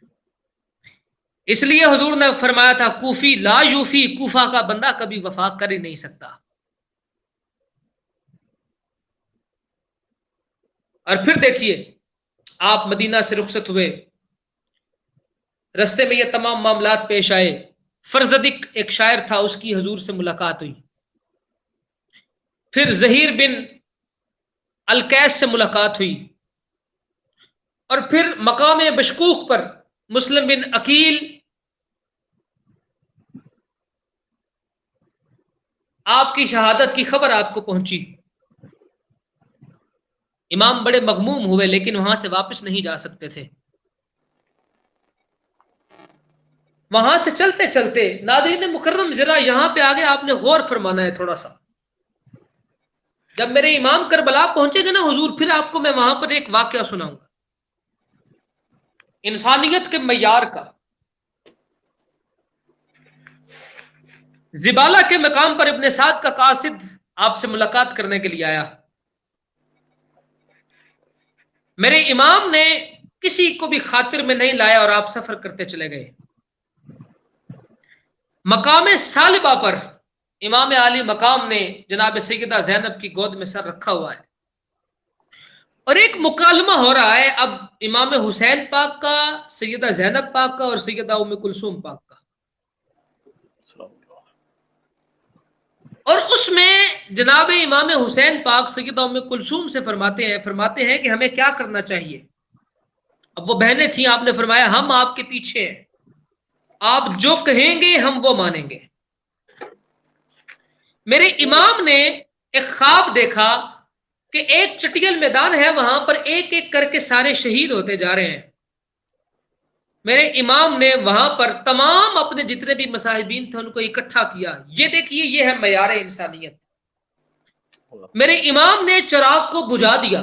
Speaker 3: اس لیے حضور نے فرمایا تھا کوفی لا یوفی، کوفہ کا بندہ کبھی وفا کر ہی نہیں سکتا. اور پھر دیکھیے آپ مدینہ سے رخصت ہوئے، رستے میں یہ تمام معاملات پیش آئے. فرزدق ایک شاعر تھا، اس کی حضور سے ملاقات ہوئی. پھر زہیر بن الکیس سے ملاقات ہوئی، اور پھر مقام بشکوک پر مسلم بن عقیل آپ کی شہادت کی خبر آپ کو پہنچی. امام بڑے مغموم ہوئے لیکن وہاں سے واپس نہیں جا سکتے تھے. وہاں سے چلتے چلتے ناظرین مکرم ذرا یہاں پہ آگے آپ نے غور فرمانا ہے تھوڑا سا. جب میرے امام کربلا پہنچے گے نا حضور، پھر آپ کو میں وہاں پر ایک واقعہ سناؤں گا انسانیت کے معیار کا. زبالہ کے مقام پر ابن سعد کا قاصد آپ سے ملاقات کرنے کے لیے آیا. میرے امام نے کسی کو بھی خاطر میں نہیں لایا اور آپ سفر کرتے چلے گئے. مقام سالبہ پر امام علی مقام نے جناب سیدہ زینب کی گود میں سر رکھا ہوا ہے اور ایک مکالمہ ہو رہا ہے اب امام حسین پاک کا، سیدہ زینب پاک کا اور سیدہ ام کلثوم پاک کا. اور اس میں جناب امام حسین پاک سیدہ ام کلثوم سے فرماتے ہیں کہ ہمیں کیا کرنا چاہیے. اب وہ بہنیں تھیں، آپ نے فرمایا ہم آپ کے پیچھے ہیں، آپ جو کہیں گے ہم وہ مانیں گے. میرے امام نے ایک خواب دیکھا کہ ایک چٹیل میدان ہے، وہاں پر ایک ایک کر کے سارے شہید ہوتے جا رہے ہیں. میرے امام نے وہاں پر تمام اپنے جتنے بھی مصاحبین تھے ان کو اکٹھا کیا. یہ دیکھیے یہ ہے معیار انسانیت. میرے امام نے چراغ کو بجھا دیا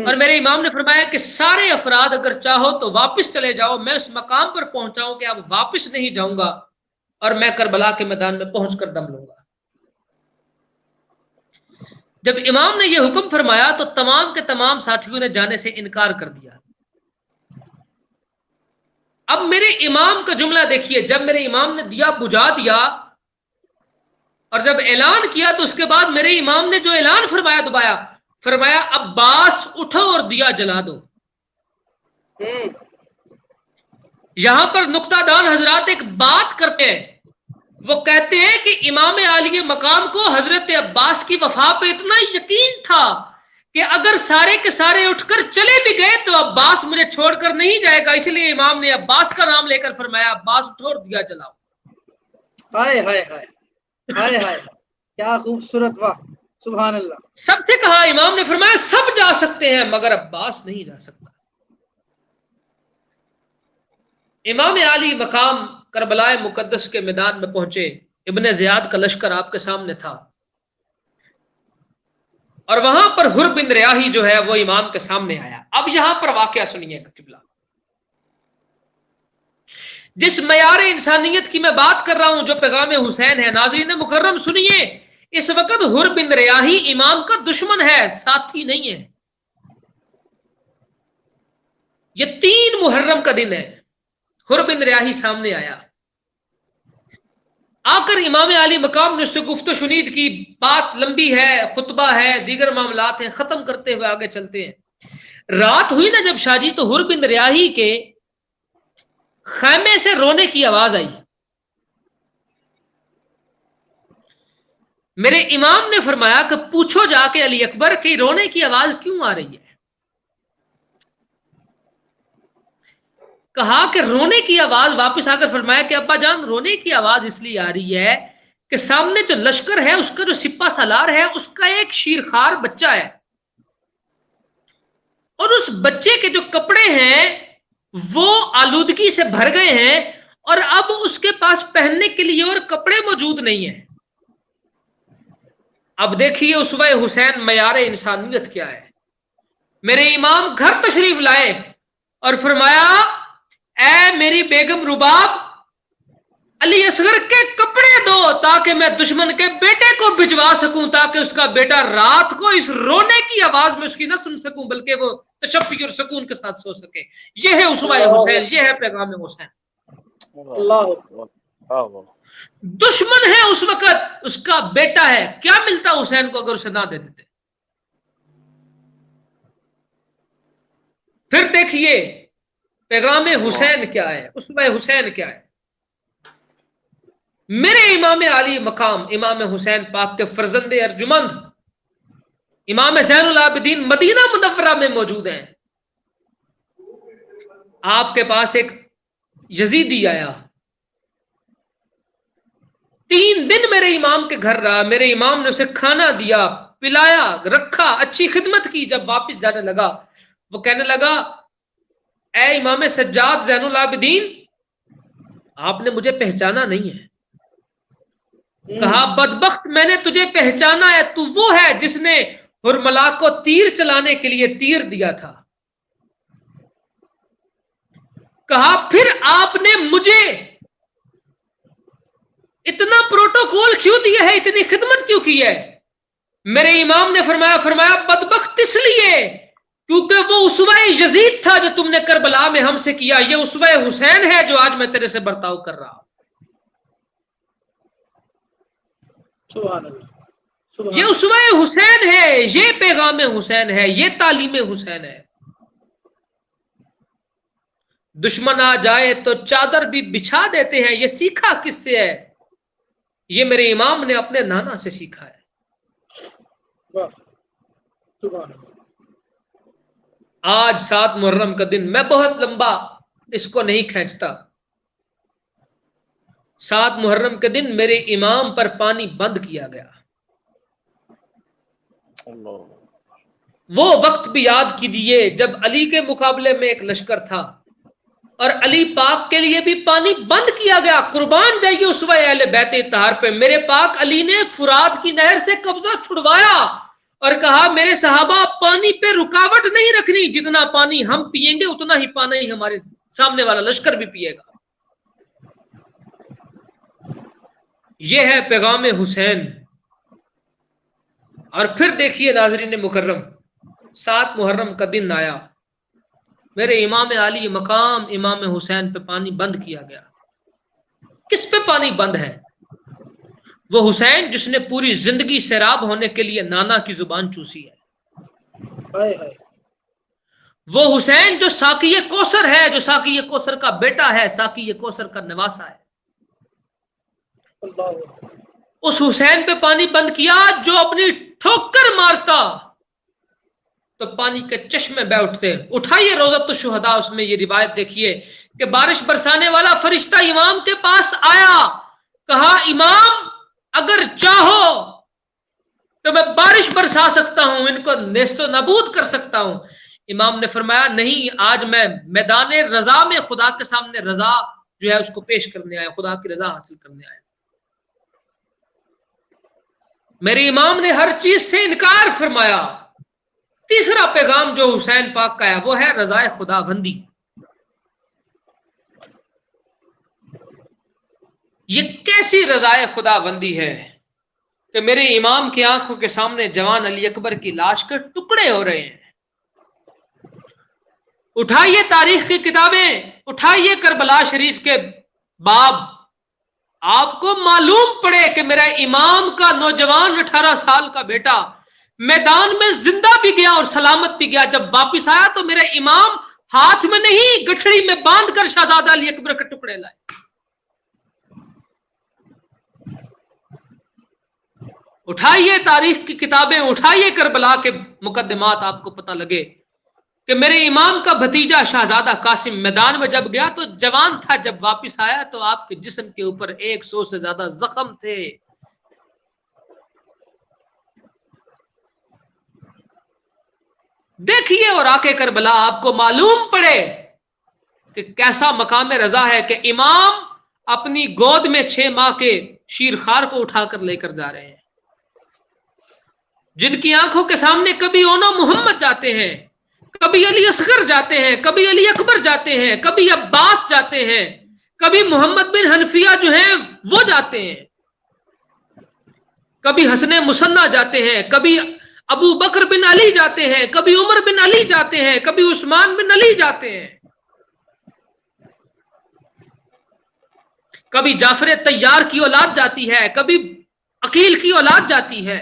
Speaker 3: اور میرے امام نے فرمایا کہ سارے افراد اگر چاہو تو واپس چلے جاؤ، میں اس مقام پر پہنچا ہوں کہ اب واپس نہیں جاؤں گا اور میں کربلا کے میدان میں پہنچ کر دم لوں گا. جب امام نے یہ حکم فرمایا تو تمام کے تمام ساتھیوں نے جانے سے انکار کر دیا. اب میرے امام کا جملہ دیکھیے، جب میرے امام نے دیا بجھا دیا اور جب اعلان کیا تو اس کے بعد میرے امام نے جو اعلان فرمایا عباس اٹھو اور دیا جلا دو. یہاں پر نقطہ دان حضرات ایک بات کرتے ہیں، وہ کہتے ہیں کہ امام علی مقام کو حضرت عباس کی وفا پہ اتنا یقین تھا کہ اگر سارے کے سارے اٹھ کر چلے بھی گئے تو عباس مجھے چھوڑ کر نہیں جائے گا، اس لیے امام نے عباس کا نام لے کر فرمایا عباس اٹھو اور دیا جلاؤ.
Speaker 2: ہائے ہائے ہائے ہائے ہائے، کیا خوبصورت، واہ سبحان اللہ.
Speaker 3: سب سے کہا، امام نے فرمایا سب جا سکتے ہیں مگر عباس نہیں جا سکتا. امام علی مقام کربلا مقدس کے میدان میں پہنچے. ابن زیاد کا لشکر آپ کے سامنے تھا اور وہاں پر حر بن ریاحی جو ہے وہ امام کے سامنے آیا. اب یہاں پر واقعہ سنیے گا قبلہ. جس معیار انسانیت کی میں بات کر رہا ہوں جو پیغام حسین ہے، ناظرین مکرم سنیے، اس وقت حر بن ریاحی امام کا دشمن ہے، ساتھی نہیں ہے۔ یہ 3 محرم کا دن ہے، حر بن ریاحی سامنے آیا، آ کر امام علی مقام نے اس سے گفت و شنید کی، بات لمبی ہے، خطبہ ہے، دیگر معاملات ہیں، ختم کرتے ہوئے آگے چلتے ہیں۔ رات ہوئی نا جب شاہ جی، تو حر بن ریاحی کے خیمے سے رونے کی آواز آئی۔ میرے امام نے فرمایا کہ پوچھو جا کے علی اکبر کی رونے کی آواز کیوں آ رہی ہے؟ کہا کہ رونے کی آواز، واپس آ کر فرمایا کہ ابا جان رونے کی آواز اس لیے آ رہی ہے کہ سامنے جو لشکر ہے، اس کا جو سپہ سالار ہے، اس کا ایک شیرخوار بچہ ہے، اور اس بچے کے جو کپڑے ہیں وہ آلودگی سے بھر گئے ہیں، اور اب اس کے پاس پہننے کے لیے اور کپڑے موجود نہیں ہیں۔ اب دیکھیے اسوہ حسین معیار انسانیت کیا ہے۔ میرے امام گھر تشریف لائے اور فرمایا اے میری بیگم رباب، علی اصغر کے کپڑے دو تاکہ میں دشمن کے بیٹے کو بھجوا سکوں، تاکہ اس کا بیٹا رات کو اس رونے کی آواز میں اس کی نہ سن سکوں، بلکہ وہ تشفی اور سکون کے ساتھ سو سکے۔ یہ ہے اسوہ حسین، یہ ہے پیغام حسین۔ دشمن ہے اس وقت، اس کا بیٹا ہے، کیا ملتا حسین کو اگر اسے نہ دے دیتے؟ پھر دیکھیے پیغام حسین کیا ہے، اسوہ حسین کیا ہے۔ میرے امام علی مقام امام حسین پاک کے فرزند ارجمند امام زین العابدین مدینہ منورہ میں موجود ہیں۔ آپ کے پاس ایک یزیدی آیا، 3 دن میرے امام کے گھر رہا، میرے امام نے اسے کھانا دیا، پلایا، رکھا، اچھی خدمت کی۔ جب واپس جانے لگا وہ کہنے لگا اے امام سجاد زین العابدین، آپ نے مجھے پہچانا نہیں ہے۔ کہا بدبخت میں نے تجھے پہچانا ہے، تو وہ ہے جس نے حرملا کو تیر چلانے کے لیے تیر دیا تھا۔ کہا پھر آپ نے مجھے اتنا پروٹوکول کیوں دیا ہے، اتنی خدمت کیوں کی ہے؟ میرے امام نے فرمایا بدبخت اس لیے کیونکہ وہ اسوہ یزید تھا جو تم نے کربلا میں ہم سے کیا، یہ اسوہ حسین ہے جو آج میں تیرے سے برتاؤ کر رہا ہوں۔ یہ اسوہ حسین ہے، یہ پیغام حسین ہے، یہ تعلیم حسین ہے۔ دشمن آ جائے تو چادر بھی بچھا دیتے ہیں، یہ سیکھا کس سے ہے؟ یہ میرے امام نے اپنے نانا سے سیکھا ہے۔ آج 7 محرم کا دن، میں بہت لمبا اس کو نہیں کھینچتا۔ 7 محرم کے دن میرے امام پر پانی بند کیا گیا۔ وہ وقت بھی یاد کیجیے جب علی کے مقابلے میں ایک لشکر تھا اور علی پاک کے لیے بھی پانی بند کیا گیا۔ قربان جائیے اسوہ اہل بیت اطہار پہ، میرے پاک علی نے فرات کی نہر سے قبضہ چھڑوایا اور کہا میرے صحابہ پانی پہ رکاوٹ نہیں رکھنی، جتنا پانی ہم پیئیں گے اتنا ہی پانی ہمارے سامنے والا لشکر بھی پیے گا۔ یہ ہے پیغام حسین۔ اور پھر دیکھیے ناظرین مکرم، 7 محرم کا دن آیا، میرے امام علی مقام امام حسین پہ پانی بند کیا گیا۔ کس پہ پانی بند ہے؟ وہ حسین جس نے پوری زندگی سیراب ہونے کے لیے نانا کی زبان چوسی ہے۔ وہ حسین جو ساقی کوثر ہے، جو ساقی کوثر کا بیٹا ہے، ساقی کوثر کا نواسا ہے۔ اس حسین پہ پانی بند کیا جو اپنی ٹھوکر مارتا تو پانی کے چشمے بہ اٹھتے۔ اٹھائیے روضۃ الشہداء، اس میں یہ روایت دیکھیے کہ بارش برسانے والا فرشتہ امام کے پاس آیا، کہا امام اگر چاہو تو میں بارش برسا سکتا ہوں، ان کو نیست و نابود کر سکتا ہوں۔ امام نے فرمایا نہیں، آج میں میدان رضا میں خدا کے سامنے رضا جو ہے اس کو پیش کرنے آیا، خدا کی رضا حاصل کرنے آیا۔ میرے امام نے ہر چیز سے انکار فرمایا۔ تیسرا پیغام جو حسین پاک کا ہے وہ ہے رضا خدا بندی۔ یہ کیسی رضائے خدا بندی ہے کہ میرے امام کی آنکھوں کے سامنے جوان علی اکبر کی لاش کے ٹکڑے ہو رہے ہیں. اٹھائیے تاریخ کی کتابیں، اٹھائیے کربلا شریف کے باب، آپ کو معلوم پڑے کہ میرا امام کا نوجوان 18 سال کا بیٹا میدان میں زندہ بھی گیا اور سلامت بھی گیا. جب واپس آیا تو میرا امام ہاتھ میں نہیں گٹھڑی میں باندھ کر شہزادہ علی اکبر کے ٹکڑے لائے. اٹھائیے تاریخ کی کتابیں، اٹھائیے کربلا کے مقدمات، آپ کو پتہ لگے کہ میرے امام کا بھتیجا شہزادہ قاسم میدان میں جب گیا تو جوان تھا، جب واپس آیا تو آپ کے جسم کے اوپر 100 سے زیادہ زخم تھے. دیکھیے اور آ کے کربلا آپ کو معلوم پڑے کہ کیسا مقام رضا ہے کہ امام اپنی گود میں 6 ماہ کے شیرخوار کو اٹھا کر لے کر جا رہے ہیں، جن کی آنکھوں کے سامنے کبھی اونو محمد جاتے ہیں، کبھی علی اصغر جاتے ہیں، کبھی علی اکبر جاتے ہیں، کبھی عباس جاتے ہیں، کبھی محمد بن حنفیہ جو ہیں وہ جاتے ہیں، کبھی حسن مصنع جاتے ہیں، کبھی ابو بکر بن علی جاتے ہیں، کبھی عمر بن علی جاتے ہیں، کبھی عثمان بن علی جاتے ہیں، کبھی جعفر طیار کی اولاد جاتی ہے، کبھی عقیل کی اولاد جاتی ہے.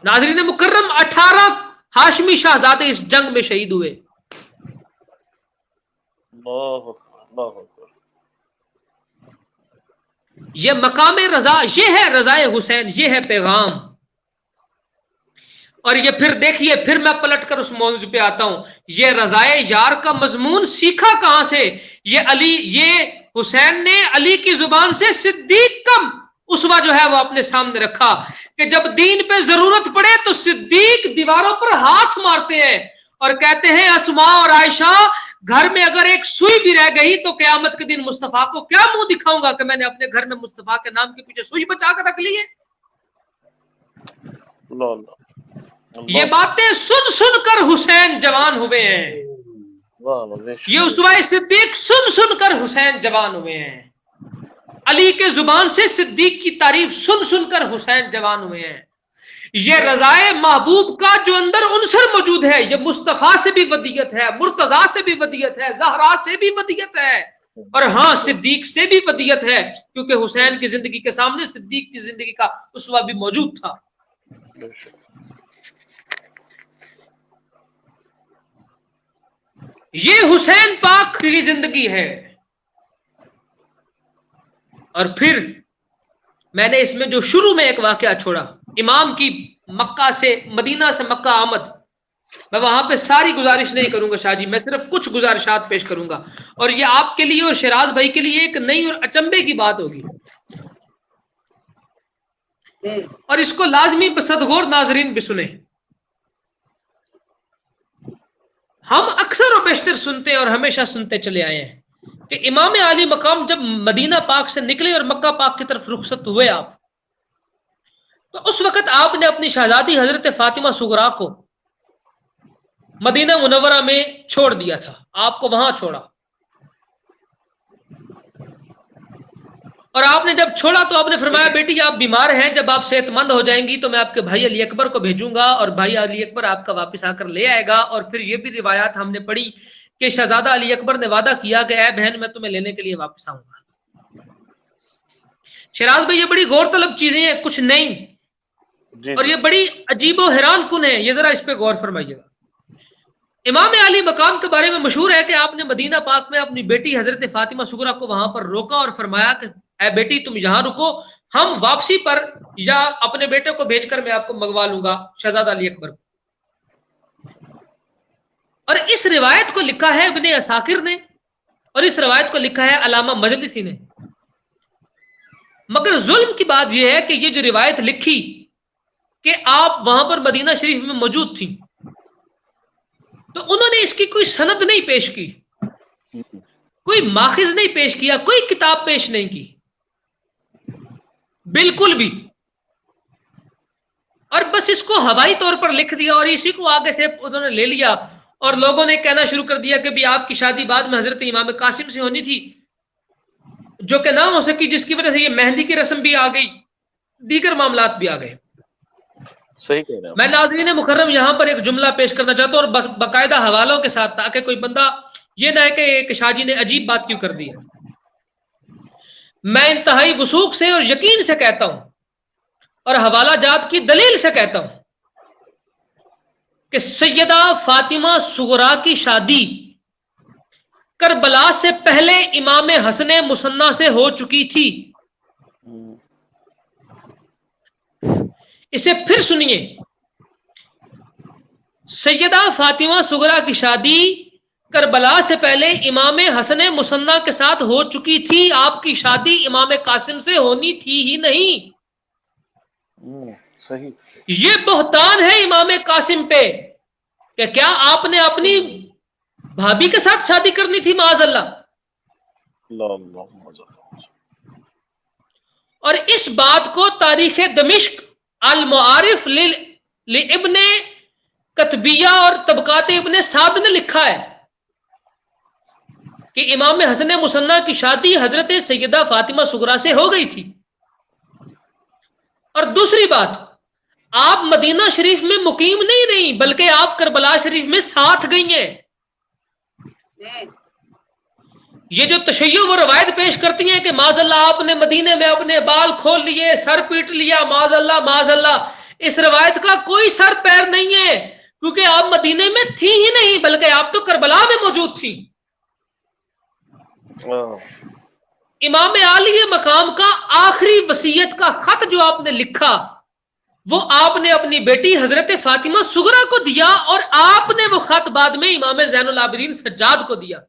Speaker 3: ناظرین مکرم، 18 ہاشمی شہزادے اس جنگ میں شہید ہوئے. یہ مقام رضا، یہ ہے رضائے حسین، یہ ہے پیغام. اور یہ پھر دیکھیے، پھر میں پلٹ کر اس موضوع پہ آتا ہوں. یہ رضائے یار کا مضمون سیکھا کہاں سے؟ یہ حسین نے علی کی زبان سے صدیق کا اسوہ جو ہے وہ اپنے سامنے رکھا کہ جب دین پہ ضرورت پڑے تو صدیق دیواروں پر ہاتھ مارتے ہیں اور کہتے ہیں اسماء اور عائشہ، گھر میں اگر ایک سوئی بھی رہ گئی تو قیامت کے دن مصطفیٰ کو کیا منہ دکھاؤں گا کہ میں نے اپنے گھر میں مصطفیٰ کے نام کے پیچھے سوئی بچا کر رکھ لی ہے. یہ باتیں سن سن کر حسین جوان ہوئے ہیں. یہ اسوہ صدیق سن سن کر حسین جوان ہوئے ہیں. علی کے زبان سے صدیق کی تعریف سن سن کر حسین جوان ہوئے ہیں. یہ رضائے محبوب کا جو اندر عنصر موجود ہے، یہ مصطفیٰ سے بھی ودیت ہے، مرتضیٰ سے بھی ودیت ہے، زہرا سے بھی ودیت ہے، اور ہاں صدیق سے بھی ودیت ہے، کیونکہ حسین کی زندگی کے سامنے صدیق کی زندگی کا اسوہ بھی موجود تھا. یہ حسین پاک کی زندگی ہے. اور پھر میں نے اس میں جو شروع میں ایک واقعہ چھوڑا، امام کی مکہ سے مدینہ سے مکہ آمد، میں وہاں پہ ساری گزارش نہیں کروں گا شاہ جی، میں صرف کچھ گزارشات پیش کروں گا، اور یہ آپ کے لیے اور شیراز بھائی کے لیے ایک نئی اور اچنبے کی بات ہوگی، اور اس کو لازمی بصدغور ناظرین بھی سنیں. ہم اکثر و بیشتر سنتے اور ہمیشہ سنتے چلے آئے ہیں کہ امام عالی مقام جب مدینہ پاک سے نکلے اور مکہ پاک کی طرف رخصت ہوئے آپ، تو اس وقت آپ نے اپنی شہزادی حضرت فاطمہ صغرا کو مدینہ منورہ میں چھوڑ دیا تھا، آپ کو وہاں چھوڑا، اور آپ نے جب چھوڑا تو آپ نے فرمایا بیٹی آپ بیمار ہیں، جب آپ صحت مند ہو جائیں گی تو میں آپ کے بھائی علی اکبر کو بھیجوں گا اور بھائی علی اکبر آپ کا واپس آ کر لے آئے گا. اور پھر یہ بھی روایات ہم نے پڑھی کہ شہزادہ علی اکبر نے وعدہ کیا کہ اے بہن میں تمہیں لینے کے لیے واپس آؤں گا. شیراز بھائی یہ بڑی غور طلب چیزیں ہیں، کچھ نہیں، اور یہ بڑی عجیب و حیران کن ہے، یہ ذرا اس پہ غور فرمائیے گا. امام علی مقام کے بارے میں مشہور ہے کہ آپ نے مدینہ پاک میں اپنی بیٹی حضرت فاطمہ صغرا کو وہاں پر روکا اور فرمایا کہ اے بیٹی تم یہاں رکو، ہم واپسی پر یا اپنے بیٹے کو بھیج کر میں آپ کو منگوا لوں گا شہزادہ علی اکبر کو. اور اس روایت کو لکھا ہے ابن عساکر نے، اور اس روایت کو لکھا ہے علامہ مجلسی نے. مگر ظلم کی بات یہ ہے کہ یہ جو روایت لکھی کہ آپ وہاں پر مدینہ شریف میں موجود تھی، تو انہوں نے اس کی کوئی سند نہیں پیش کی، کوئی ماخذ نہیں پیش کیا، کوئی کتاب پیش نہیں کی بالکل بھی، اور بس اس کو ہوائی طور پر لکھ دیا اور اسی کو آگے سے انہوں نے لے لیا اور لوگوں نے کہنا شروع کر دیا کہ بھی آپ کی شادی بعد میں حضرت امام قاسم سے ہونی تھی. جو کہ نہ ہو سکی، جس کی وجہ سے یہ مہندی کی رسم بھی آ گئی، دیگر معاملات بھی آ گئے۔
Speaker 4: صحیح کہہ رہے ہیں
Speaker 3: میں ناظرین مکرم یہاں پر ایک جملہ پیش کرنا چاہتا ہوں، اور بس باقاعدہ حوالوں کے ساتھ، تاکہ کوئی بندہ یہ نہ ہے کہ شاہ جی نے عجیب بات کیوں کر دی ہے۔ میں انتہائی وثوق سے اور یقین سے کہتا ہوں، اور حوالہ جات کی دلیل سے کہتا ہوں، کہ سیدہ فاطمہ صغریٰ کی شادی کربلا سے پہلے امام حسن مثنیٰ سے ہو چکی تھی۔ اسے پھر سنیے، سیدہ فاطمہ صغریٰ کی شادی کربلا سے پہلے امام حسن مثنیٰ کے ساتھ ہو چکی تھی۔ آپ کی شادی امام قاسم سے ہونی تھی ہی نہیں۔
Speaker 4: صحیح۔
Speaker 3: یہ بہتان ہے امام قاسم پہ کہ کیا آپ نے اپنی بھابھی کے ساتھ شادی کرنی تھی؟ معاذ اللہ۔ اور اس بات کو تاریخ دمشق المعارف لابن کتبیہ اور طبقات ابن سعد نے لکھا ہے کہ امام حسن مثنیٰ کی شادی حضرت سیدہ فاطمہ صغریٰ سے ہو گئی تھی۔ اور دوسری بات، آپ مدینہ شریف میں مقیم نہیں رہی، بلکہ آپ کربلا شریف میں ساتھ گئی ہیں۔ یہ جو تشیع و روایت پیش کرتی ہیں کہ معاذ اللہ آپ نے مدینے میں اپنے بال کھول لیے، سر پیٹ لیا، معاذ اللہ معاذ اللہ، اس روایت کا کوئی سر پیر نہیں ہے، کیونکہ آپ مدینے میں تھی ہی نہیں، بلکہ آپ تو کربلا میں موجود تھی۔ امام عالی مقام کا آخری وصیت کا خط جو آپ نے لکھا، وہ آپ نے اپنی بیٹی حضرت فاطمہ صغریٰ کو دیا، اور آپ نے وہ خط بعد میں امام زین العابدین سجاد کو دیا۔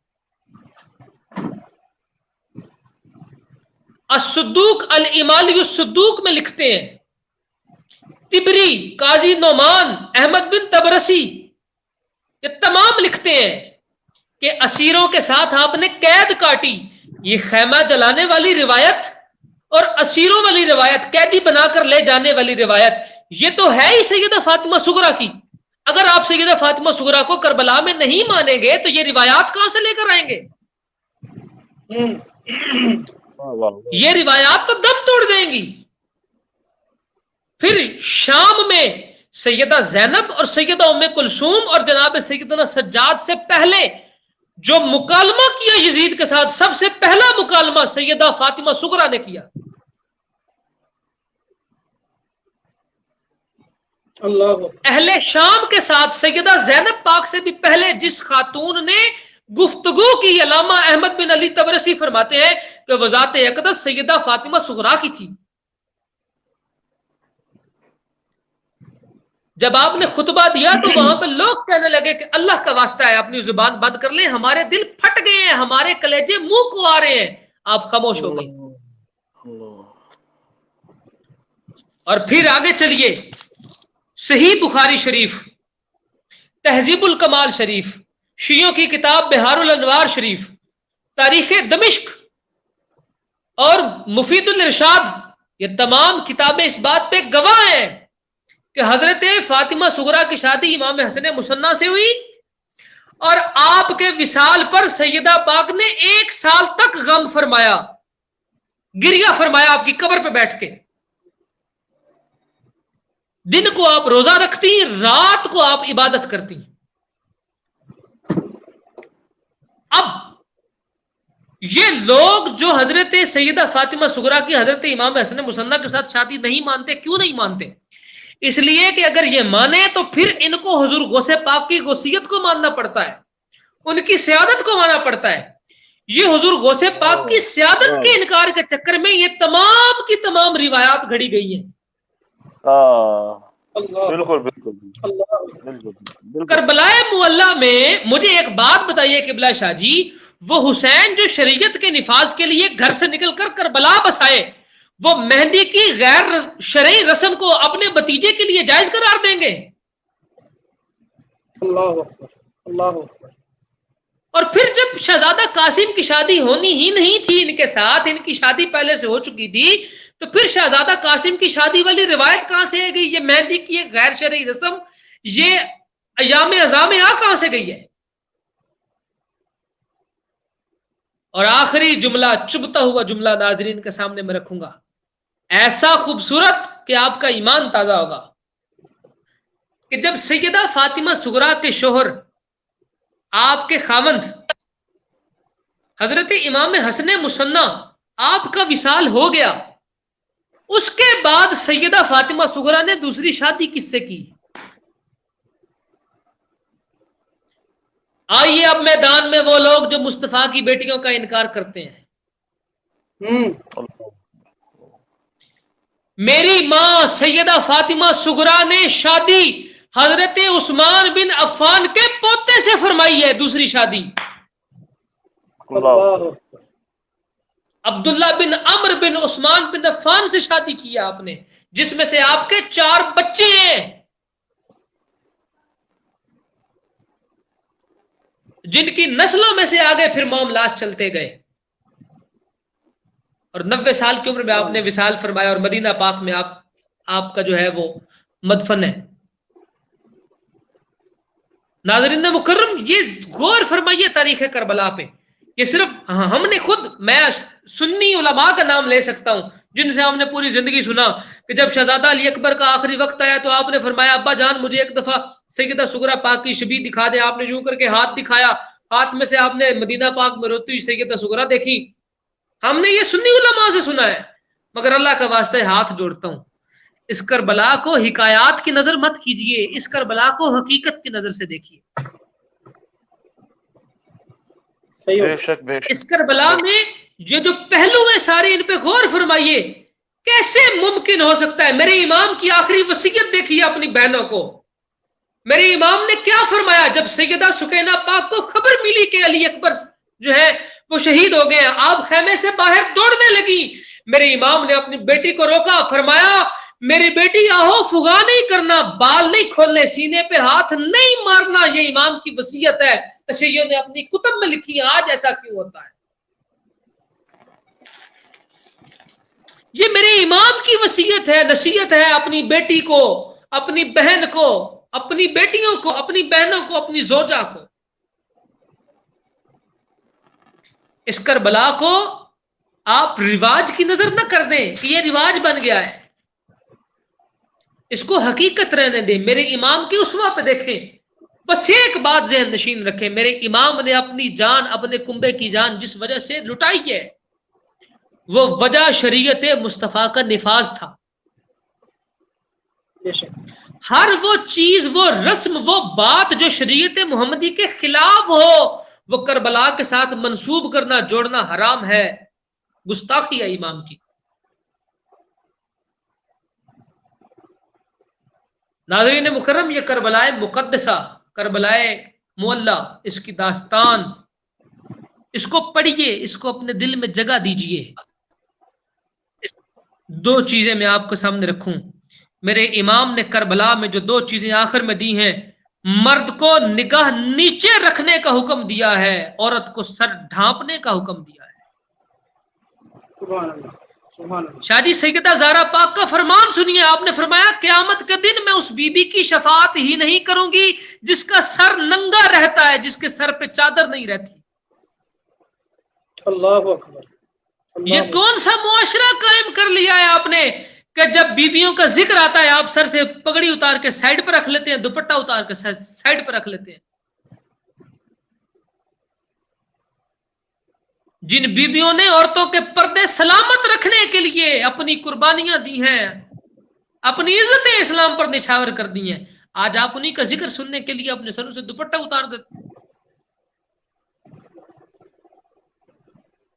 Speaker 3: الصدوق الامالی الصدوق میں لکھتے ہیں، تبری، قاضی نعمان، احمد بن تبرسی، یہ تمام لکھتے ہیں کہ اسیروں کے ساتھ آپ نے قید کاٹی۔ یہ خیمہ جلانے والی روایت اور اسیروں والی روایت، قیدی بنا کر لے جانے والی روایت، یہ تو ہے ہی سیدہ فاطمہ صغریٰ کی۔ اگر آپ سیدہ فاطمہ صغریٰ کو کربلا میں نہیں مانیں گے تو یہ روایات کہاں سے لے کر آئیں گے؟ یہ روایات تو دم توڑ جائیں گی۔ پھر شام میں سیدہ زینب اور سیدہ ام کلثوم اور جناب سیدنا سجاد سے پہلے جو مکالمہ کیا یزید کے ساتھ، سب سے پہلا مکالمہ سیدہ فاطمہ صغریٰ نے کیا۔
Speaker 2: اللہ
Speaker 3: اہل شام کے ساتھ سیدہ زینب پاک سے بھی پہلے جس خاتون نے گفتگو کی، علامہ احمد بن علی تبرسی فرماتے ہیں کہ وہ ذات اقدس سیدہ فاطمہ صغریٰ کی تھی۔ جب آپ نے خطبہ دیا تو وہاں پہ لوگ کہنے لگے کہ اللہ کا واسطہ ہے اپنی زبان بند کر لیں، ہمارے دل پھٹ گئے ہیں، ہمارے کلیجے منہ کو آ رہے ہیں۔ آپ خاموش ہو گئی۔ اور پھر آگے چلیے، صحیح بخاری شریف، تہذیب الکمال شریف، شیعوں کی کتاب بہار الانوار شریف، تاریخ دمشق اور مفید الارشاد، یہ تمام کتابیں اس بات پہ گواہ ہیں کہ حضرت فاطمہ صغریٰ کی شادی امام حسن مثنیٰ سے ہوئی، اور آپ کے وصال پر سیدہ پاک نے 1 سال تک غم فرمایا، گریہ فرمایا آپ کی قبر پہ بیٹھ کے۔ دن کو آپ روزہ رکھتی، رات کو آپ عبادت کرتی۔ اب یہ لوگ جو حضرت سیدہ فاطمہ صغریٰ کی حضرت امام حسن مثنیٰ کے ساتھ شادی نہیں مانتے، کیوں نہیں مانتے؟ اس لیے کہ اگر یہ مانے تو پھر ان کو حضور غوث پاک کی غوثیت کو ماننا پڑتا ہے، ان کی سیادت کو ماننا پڑتا ہے۔ یہ حضور غوث پاک کی سیادت کے انکار کے چکر میں یہ تمام کی تمام روایات گھڑی گئی ہیں۔
Speaker 4: بالکل بالکل۔
Speaker 3: کربلا معلیٰ میں مجھے ایک بات بتائیے قبلہ شاہ جی، وہ حسین جو شریعت کے نفاذ کے لیے گھر سے نکل کر کربلا بسائے، وہ مہندی کی غیر شرعی رسم کو اپنے بتیجے کے لیے جائز قرار دیں گے؟
Speaker 2: اللہ اکبر، اللہ اکبر۔
Speaker 3: اور پھر جب شہزادہ قاسم کی شادی ہونی ہی نہیں تھی ان کے ساتھ، ان کی شادی پہلے سے ہو چکی تھی، تو پھر شہزادہ قاسم کی شادی والی روایت کہاں سے آ گئی؟ یہ مہندی کی ایک غیر شرعی رسم، یہ ایام عظام کہاں سے گئی ہے؟ اور آخری جملہ چبھتا ہوا جملہ ناظرین کے سامنے میں رکھوں گا، ایسا خوبصورت کہ آپ کا ایمان تازہ ہوگا، کہ جب سیدہ فاطمہ صغریٰ کے شوہر آپ کے خاوند حضرت امام حسن مصنع آپ کا وصال ہو گیا، اس کے بعد سیدہ فاطمہ صغریٰ نے دوسری شادی کس سے کی؟ آئیے اب میدان میں وہ لوگ جو مصطفیٰ کی بیٹیوں کا انکار کرتے ہیں۔ میری ماں سیدہ فاطمہ صغریٰ نے شادی حضرت عثمان بن عفان کے پوتے سے فرمائی ہے، دوسری شادی عبداللہ بن عمر بن عثمان بن عفان سے شادی کی آپ نے، جس میں سے آپ کے 4 بچے ہیں، جن کی نسلوں میں سے آگے پھر معاملات چلتے گئے، اور 90 سال کی عمر میں آپ نے وصال فرمایا، اور مدینہ پاک میں آپ کا جو ہے وہ مدفن ہے۔ ناظرین مکرم، یہ غور فرمائیے تاریخ کربلا پہ، یہ صرف ہم نے خود، میں سنی علماء کا نام لے سکتا ہوں جن سے ہم نے پوری زندگی سنا کہ جب شہزادہ علی اکبر کا آخری وقت آیا تو آپ نے فرمایا ابا جان مجھے ایک دفعہ سیدہ صغریٰ پاک کی شبیہ دکھا دیں، آپ نے یوں کر کے ہاتھ دکھایا، ہاتھ میں سے آپ نے مدینہ پاک میں روتی ہوئی سیدہ صغریٰ دیکھی۔ ہم نے یہ سنی علماء سے سنا ہے، مگر اللہ کا واسطہ ہاتھ جوڑتا ہوں، اس کربلا کو حکایات کی نظر مت کیجئے، اس کربلا کو حقیقت کی نظر سے دیکھیے۔ اس کربلا میں یہ جو پہلو ہے سارے، ان پہ غور فرمائیے، کیسے ممکن ہو سکتا ہے؟ میرے امام کی آخری وصیت دیکھیے اپنی بہنوں کو، میرے امام نے کیا فرمایا جب سیدہ سکینہ پاک کو خبر ملی کہ علی اکبر جو ہے وہ شہید ہو گئے، آپ خیمے سے باہر دوڑنے لگی، میرے امام نے اپنی بیٹی کو روکا، فرمایا میری بیٹی آہو فغا نہیں کرنا، بال نہیں کھولنے، سینے پہ ہاتھ نہیں مارنا، یہ امام کی وصیت ہے۔ تشیعوں نے اپنی کتب میں لکھی ہے، آج ایسا کیوں ہوتا ہے؟ یہ میرے امام کی وصیت ہے، نصیحت ہے اپنی بیٹی کو، اپنی بہن کو، اپنی بیٹیوں کو، اپنی بہنوں کو، اپنی زوجہ کو۔ اس کربلا کو آپ رواج کی نظر نہ کر دیں کہ یہ رواج بن گیا ہے، اس کو حقیقت رہنے دیں۔ میرے امام کی اسوہ پہ دیکھیں، بس ایک بات ذہن نشین رکھیں، میرے امام نے اپنی جان، اپنے کنبے کی جان جس وجہ سے لٹائی ہے، وہ وجہ شریعت مصطفیٰ کا نفاذ تھا۔ ہر وہ چیز، وہ رسم، وہ بات جو شریعت محمدی کے خلاف ہو، وہ کربلا کے ساتھ منسوب کرنا، جوڑنا حرام ہے، گستاخی ہے امام کی۔ ناظرین مکرم، یہ کربلائے مقدسہ، کربلائے معلیٰ، اس کی داستان، اس کو پڑھیے، اس کو اپنے دل میں جگہ دیجئے۔ 2 چیزیں میں آپ کو سامنے رکھوں، میرے امام نے کربلا میں جو 2 چیزیں آخر میں دی ہیں، مرد کو نگاہ نیچے رکھنے کا حکم دیا ہے، عورت کو سر ڈھانپنے کا حکم دیا ہے۔
Speaker 2: سبحان اللہ، سبحان اللہ۔
Speaker 3: شاہ جی سیدہ زہرا پاک کا فرمان سنیے، آپ نے فرمایا قیامت کے دن میں اس بی بی کی شفاعت ہی نہیں کروں گی جس کا سر ننگا رہتا ہے، جس کے سر پہ چادر نہیں رہتی۔
Speaker 2: اللہ اکبر۔
Speaker 3: یہ کون سا معاشرہ قائم کر لیا ہے آپ نے کہ جب بیویوں کا ذکر آتا ہے آپ سر سے پگڑی اتار کے سائیڈ پر رکھ لیتے ہیں، دوپٹہ اتار کے سائیڈ پر رکھ لیتے ہیں۔ جن بیویوں نے عورتوں کے پردے سلامت رکھنے کے لیے اپنی قربانیاں دی ہیں، اپنی عزتیں اسلام پر نچھاور کر دی ہیں، آج آپ انہی کا ذکر سننے کے لیے اپنے سروں سے دوپٹہ اتار دیتے ہیں۔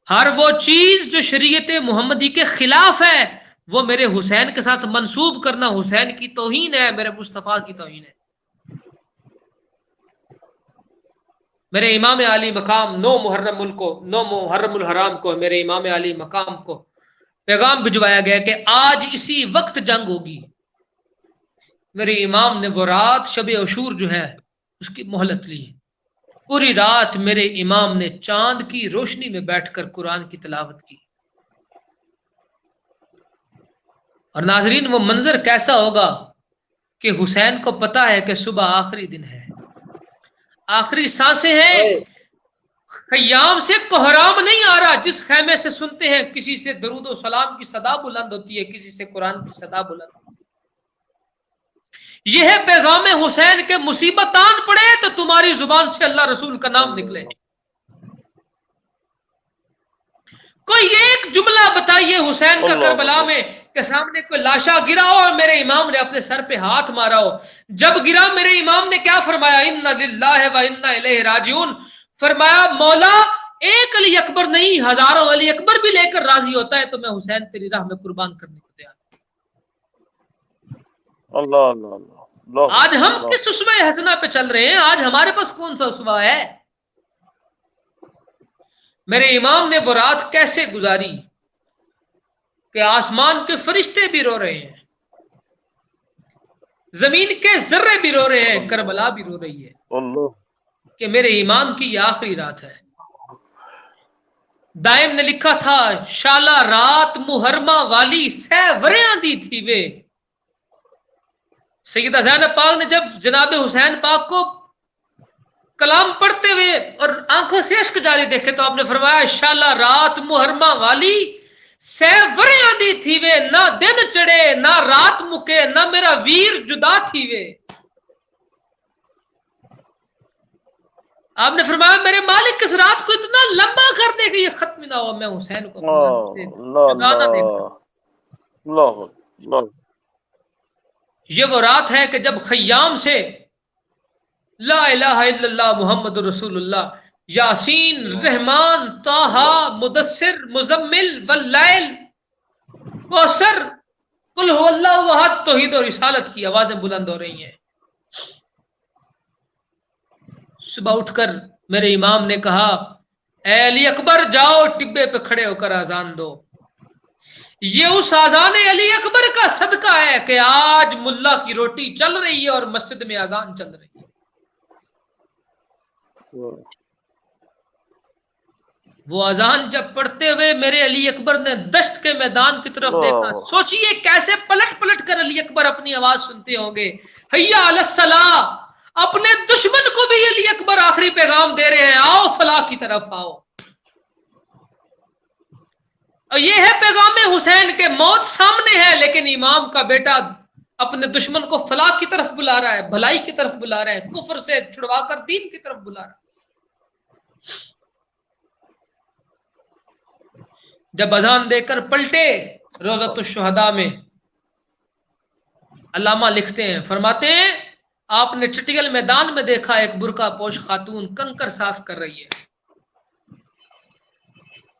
Speaker 3: ہر وہ چیز جو شریعت محمدی کے خلاف ہے وہ میرے حسین کے ساتھ منسوب کرنا حسین کی توہین ہے، میرے مصطفیٰ کی توہین ہے۔ میرے امام علی مقام 9 محرم الحرام کو میرے امام علی مقام کو پیغام بھجوایا گیا کہ آج اسی وقت جنگ ہوگی۔ میرے امام نے وہ رات شب عاشور جو ہے اس کی مہلت لی، پوری رات میرے امام نے چاند کی روشنی میں بیٹھ کر قرآن کی تلاوت کی۔ اور ناظرین وہ منظر کیسا ہوگا کہ حسین کو پتا ہے کہ صبح آخری دن ہے، آخری سانسیں ہیں، خیام سے کوہرام نہیں آ رہا جس خیمے سے سنتے ہیں کسی سے درود و سلام کی صدا بلند ہوتی ہے، کسی سے قرآن کی صدا بلند ہوتی ہے۔ یہ ہے پیغام حسین کے مصیبت آن پڑے تو تمہاری زبان سے اللہ رسول کا نام نکلے۔ کوئی ایک جملہ بتائیے حسین کا کربلا میں کہ سامنے کوئی لاشا گرا ہو اور میرے امام نے اپنے سر پہ ہاتھ مارا ہو، جب گرا میرے امام نے کیا فرمایا؟ انا للہ و انا الیہ راجعون، فرمایا مولا ایک علی اکبر نہیں ہزاروں علی اکبر بھی لے کر راضی ہوتا ہے تو میں حسین تیری راہ میں قربان کرنے کو تیار۔
Speaker 4: اللہ اللہ اللہ۔
Speaker 3: آج ہم کس اسوہ حسنہ پہ چل رہے ہیں؟ آج ہمارے پاس کون سا اسوہ ہے؟ میرے امام نے وہ رات کیسے گزاری کہ آسمان کے فرشتے بھی رو رہے ہیں، زمین کے ذرے بھی رو رہے ہیں، کربلا بھی رو رہی ہے
Speaker 4: اللہ
Speaker 3: کہ میرے امام کی یہ آخری رات ہے۔ دائم نے لکھا تھا شالا رات محرمہ والی سہ وریاں دی تھی وے۔ سیدہ زینب پاک نے جب جناب حسین پاک کو کلام پڑھتے ہوئے اور آنکھوں سے اشک جاری دیکھے تو آپ نے فرمایا شالا رات محرمہ والی سہ وریاں دی تھی وے، نہ دن چڑھے نہ رات مکے نہ میرا ویر جدا تھی وے۔ آپ نے فرمایا میرے مالک اس رات کو اتنا لمبا کر دے کہ یہ ختم نہ ہو، میں حسین کو
Speaker 4: اللہ۔
Speaker 3: یہ وہ رات ہے کہ جب خیام سے لا الہ الا اللہ محمد رسول اللہ، یاسین، رحمان، طٰہٰ، مدثر، مزمل، واللیل، کوثر، قل هو اللہ احد، توحید و رسالت کی آوازیں بلند ہو رہی ہیں۔ صبح اٹھ کر میرے امام نے کہا اے علی اکبر جاؤ ٹبے پہ کھڑے ہو کر اذان دو۔ یہ اس اذان علی اکبر کا صدقہ ہے کہ آج ملا کی روٹی چل رہی ہے اور مسجد میں اذان چل رہی ہے۔ وہ اذان جب پڑھتے ہوئے میرے علی اکبر نے دشت کے میدان کی طرف دیکھا، سوچئے کیسے پلٹ پلٹ کر علی اکبر اپنی آواز سنتے ہوں گے، حیا علی الصلاۃ، اپنے دشمن کو بھی علی اکبر آخری پیغام دے رہے ہیں، آؤ فلاح کی طرف آؤ۔ اور یہ ہے پیغام حسین کے موت سامنے ہے لیکن امام کا بیٹا اپنے دشمن کو فلاح کی طرف بلا رہا ہے، بھلائی کی طرف بلا رہا ہے، کفر سے چھڑوا کر دین کی طرف بلا رہا ہے۔ جب اذان دے کر پلٹے روضۃ الشہداء میں علامہ لکھتے ہیں، فرماتے ہیں آپ نے چٹیل میدان میں دیکھا ایک برقع پوش خاتون کنکر صاف کر رہی ہے،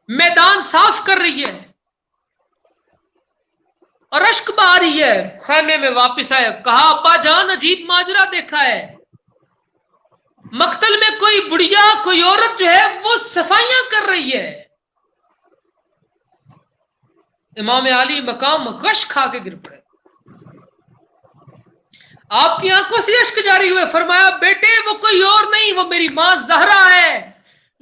Speaker 3: میدان صاف کر رہی ہے اور اشک بہا رہی ہے۔ خیمے میں واپس آئے، کہا ابا جان عجیب ماجرا دیکھا ہے، مقتل میں کوئی بڑھیا کوئی عورت جو ہے وہ صفائیاں کر رہی ہے۔ امام علی مقام غش کھا کے گر پڑے، آپ کی آنکھوں سے اشک جاری ہوئے، فرمایا بیٹے وہ کوئی اور نہیں، وہ میری ماں زہرا ہے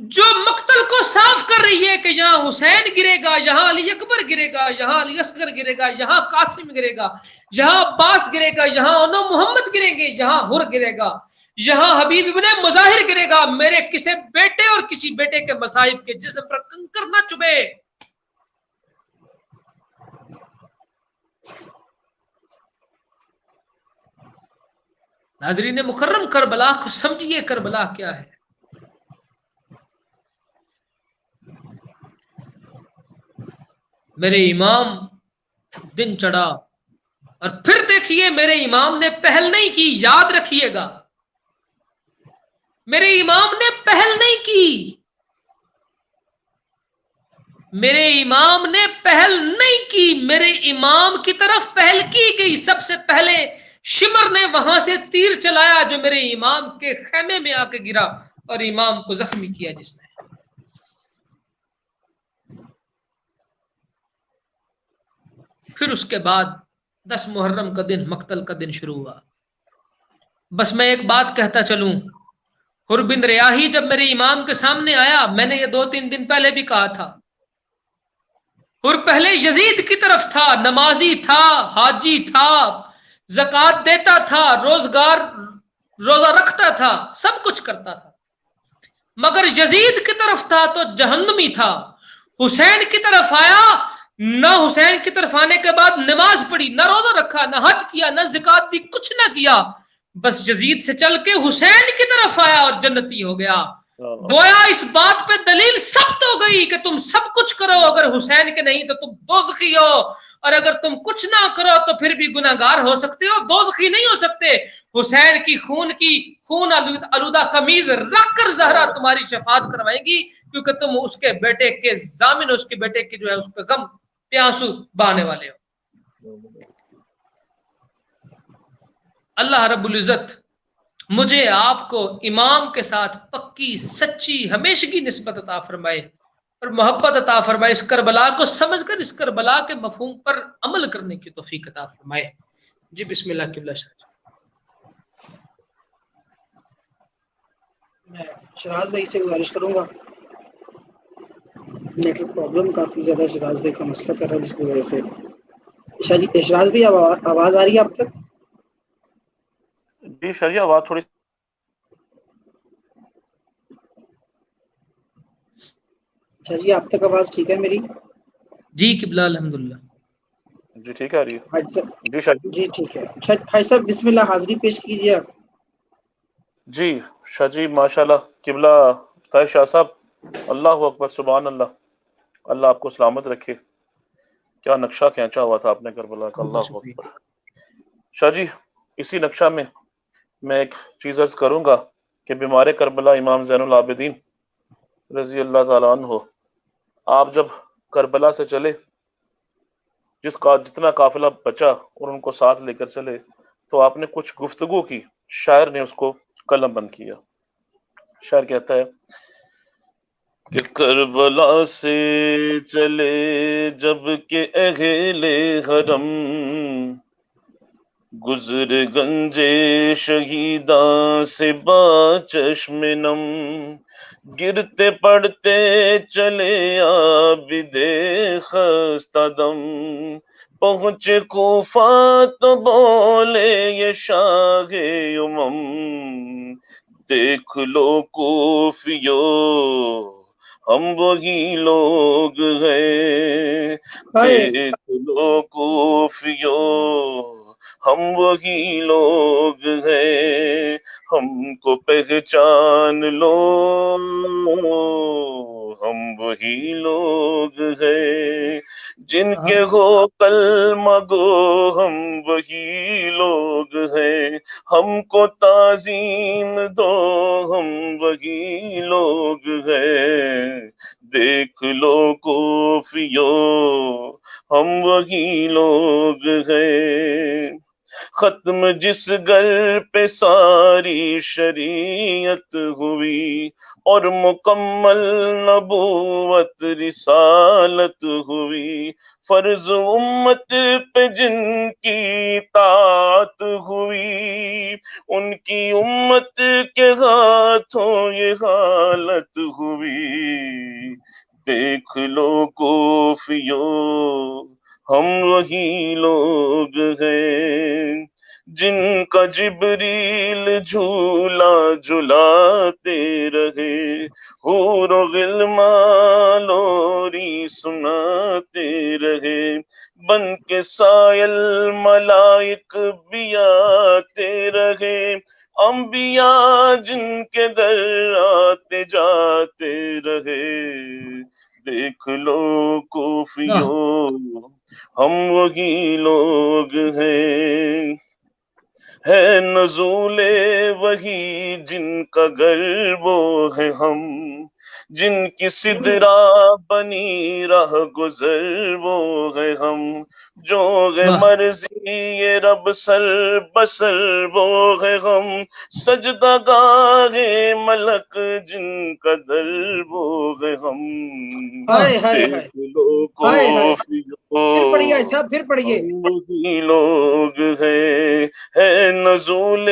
Speaker 3: جو مقتل کو صاف کر رہی ہے کہ یہاں حسین گرے گا، یہاں علی اکبر گرے گا، یہاں علی اصغر گرے گا، یہاں قاسم گرے گا، یہاں عباس گرے گا، یہاں انو محمد گریں گے، یہاں حر گرے گا، یہاں حبیب ابن مظاہر گرے گا۔ میرے کسی بیٹے اور کسی بیٹے کے مصائب کے جسم پر کنکر نہ چبھے۔ ناظرین مکرم، کربلا کو سمجھیے، کربلا کیا ہے۔ میرے امام دن چڑھا اور پھر دیکھیے میرے امام نے پہل نہیں کی، یاد رکھیے گا میرے امام نے پہل نہیں کی، میرے امام نے پہل نہیں کی، میرے امام کی طرف پہل کی گئی۔ سب سے پہلے شمر نے وہاں سے تیر چلایا جو میرے امام کے خیمے میں آ کے گرا اور امام کو زخمی کیا جس نے۔ پھر اس کے بعد 10 محرم کا دن مقتل کا دن شروع ہوا۔ بس میں ایک بات کہتا چلوں، حر بن ریاحی جب میرے امام کے سامنے آیا، میں نے یہ 2-3 دن پہلے بھی کہا تھا، حر پہلے یزید کی طرف تھا، نمازی تھا، حاجی تھا، زکوٰۃ دیتا تھا، روزہ رکھتا تھا، سب کچھ کرتا تھا، مگر یزید کی طرف تھا تو جہنمی تھا. حسین کی طرف آیا، نہ حسین کی طرف آنے کے بعد نماز پڑھی، نہ روزہ رکھا، نہ حج کیا، نہ زکات دی، کچھ نہ کیا، بس یزید سے چل کے حسین کی طرف آیا اور جنتی ہو گیا. گویا اس بات پہ دلیل ثبت ہو گئی کہ تم سب کچھ کرو، اگر حسین کے نہیں تو تم دوزخی ہو، اور اگر تم کچھ نہ کرو تو پھر بھی گناہگار ہو سکتے ہو، دوزخی نہیں ہو سکتے. حسین کی خون آلودہ قمیض رکھ کر زہرا تمہاری شفاعت کروائیں گی، کیونکہ تم اس کے بیٹے کے ضامن، اس کے بیٹے کے جو ہے اس پہ غم پیاسو بہانے والے ہو. اللہ رب العزت مجھے آپ کو امام کے ساتھ پکی سچی ہمیشگی نسبت عطا فرمائے اور محبت عطا فرمائے، اس کربلا کو سمجھ کر اس کربلا کے مفہوم پر عمل کرنے کی توفیق عطا فرمائے. جی بسم اللہ قبلہ شاہ.
Speaker 2: میں شراز بھائی سے گزارش کروں گا، نیٹ ورک پرابلم کافی زیادہ شراز بھائی کا مسئلہ کر رہا ہے، جس کی وجہ سے شراز بھائی آواز آ رہی ہے آپ تک؟
Speaker 4: جی شاہ جی آواز تھوڑی
Speaker 2: اچھا جی، آپ تک آواز ٹھیک ہے میری؟
Speaker 3: جی قبلہ الحمدللہ.
Speaker 4: جی ٹھیک ہے آ رہی ہے.
Speaker 2: حاجی صاحب
Speaker 4: جی شاہ جی.
Speaker 2: جی ٹھیک ہے. بھائی صاحب بسم اللہ حاضری پیش کیجیے آپ.
Speaker 4: جی شاہ جی ماشاء اللہ. قبلہ طاہر شاہ صاحب، اللہ اکبر، سبحان اللہ، اللہ آپ کو سلامت رکھے. کیا نقشہ کھینچا ہوا تھا آپ نے کربلا کا، اللہ اکبر. شاہ جی اسی نقشہ میں ایک چیز عرض کروں گا کہ بیمار کربلا امام زین العابدین رضی اللہ تعالیٰ عنہ، آپ جب کربلا سے چلے، جس کا جتنا قافلہ بچا اور ان کو ساتھ لے کر چلے، تو آپ نے کچھ گفتگو کی، شاعر نے اس کو قلم بند کیا. شاعر کہتا ہے کہ کربلا سے چلے جب کہ اہل حرم، گزر گنجے شہیداں سے با چشم نم، گرتے پڑتے چلے عابد خستہ دم، پہنچے کوفہ تو بولے یہ شاہ امم، دیکھ لو کوفیو ہم وہی لوگ ہیں، دیکھ لو کوفیو ہم وہی لوگ ہیں، ہم کو پہچان لو ہم وہی لوگ ہیں، جن کے ہو کلمہ گو ہم وہی لوگ ہیں، ہم کو تعظیم دو ہم وہی لوگ ہیں، دیکھ لو کوفیو ہم وہی لوگ ہیں. ختم جس گھر پہ ساری شریعت ہوئی اور مکمل نبوت رسالت ہوئی، فرض امت پہ جن کی اطاعت ہوئی، ان کی امت کے ہاتھوں یہ حالت ہوئی، دیکھ لو کوفیو ہم وہی لوگ ہیں، جن کا جبریل جھولا جھلاتے رہے، حور و غلمان لوری سناتے رہے، بن کے سائل ملائک بھی آتے رہے، انبیاء جن کے در آتے جاتے رہے، دیکھ لو کوفیو ہم وہی لوگ ہیں، ہے نزول وہی جن کا گھر وہ ہے ہم، جن کی سدرا بنی راہ گزر وہ ہے ہم، جو ہے مرضی یہ رب سر بسر وہ ہے ہم، سجدہ گاہ ملک جن کا در وہ ہے ہم، دیکھ لو کوفیو
Speaker 2: پھر پڑھیے صاحب، پھر پڑھیے.
Speaker 4: ہم وہی لوگ ہیں، ہے نزول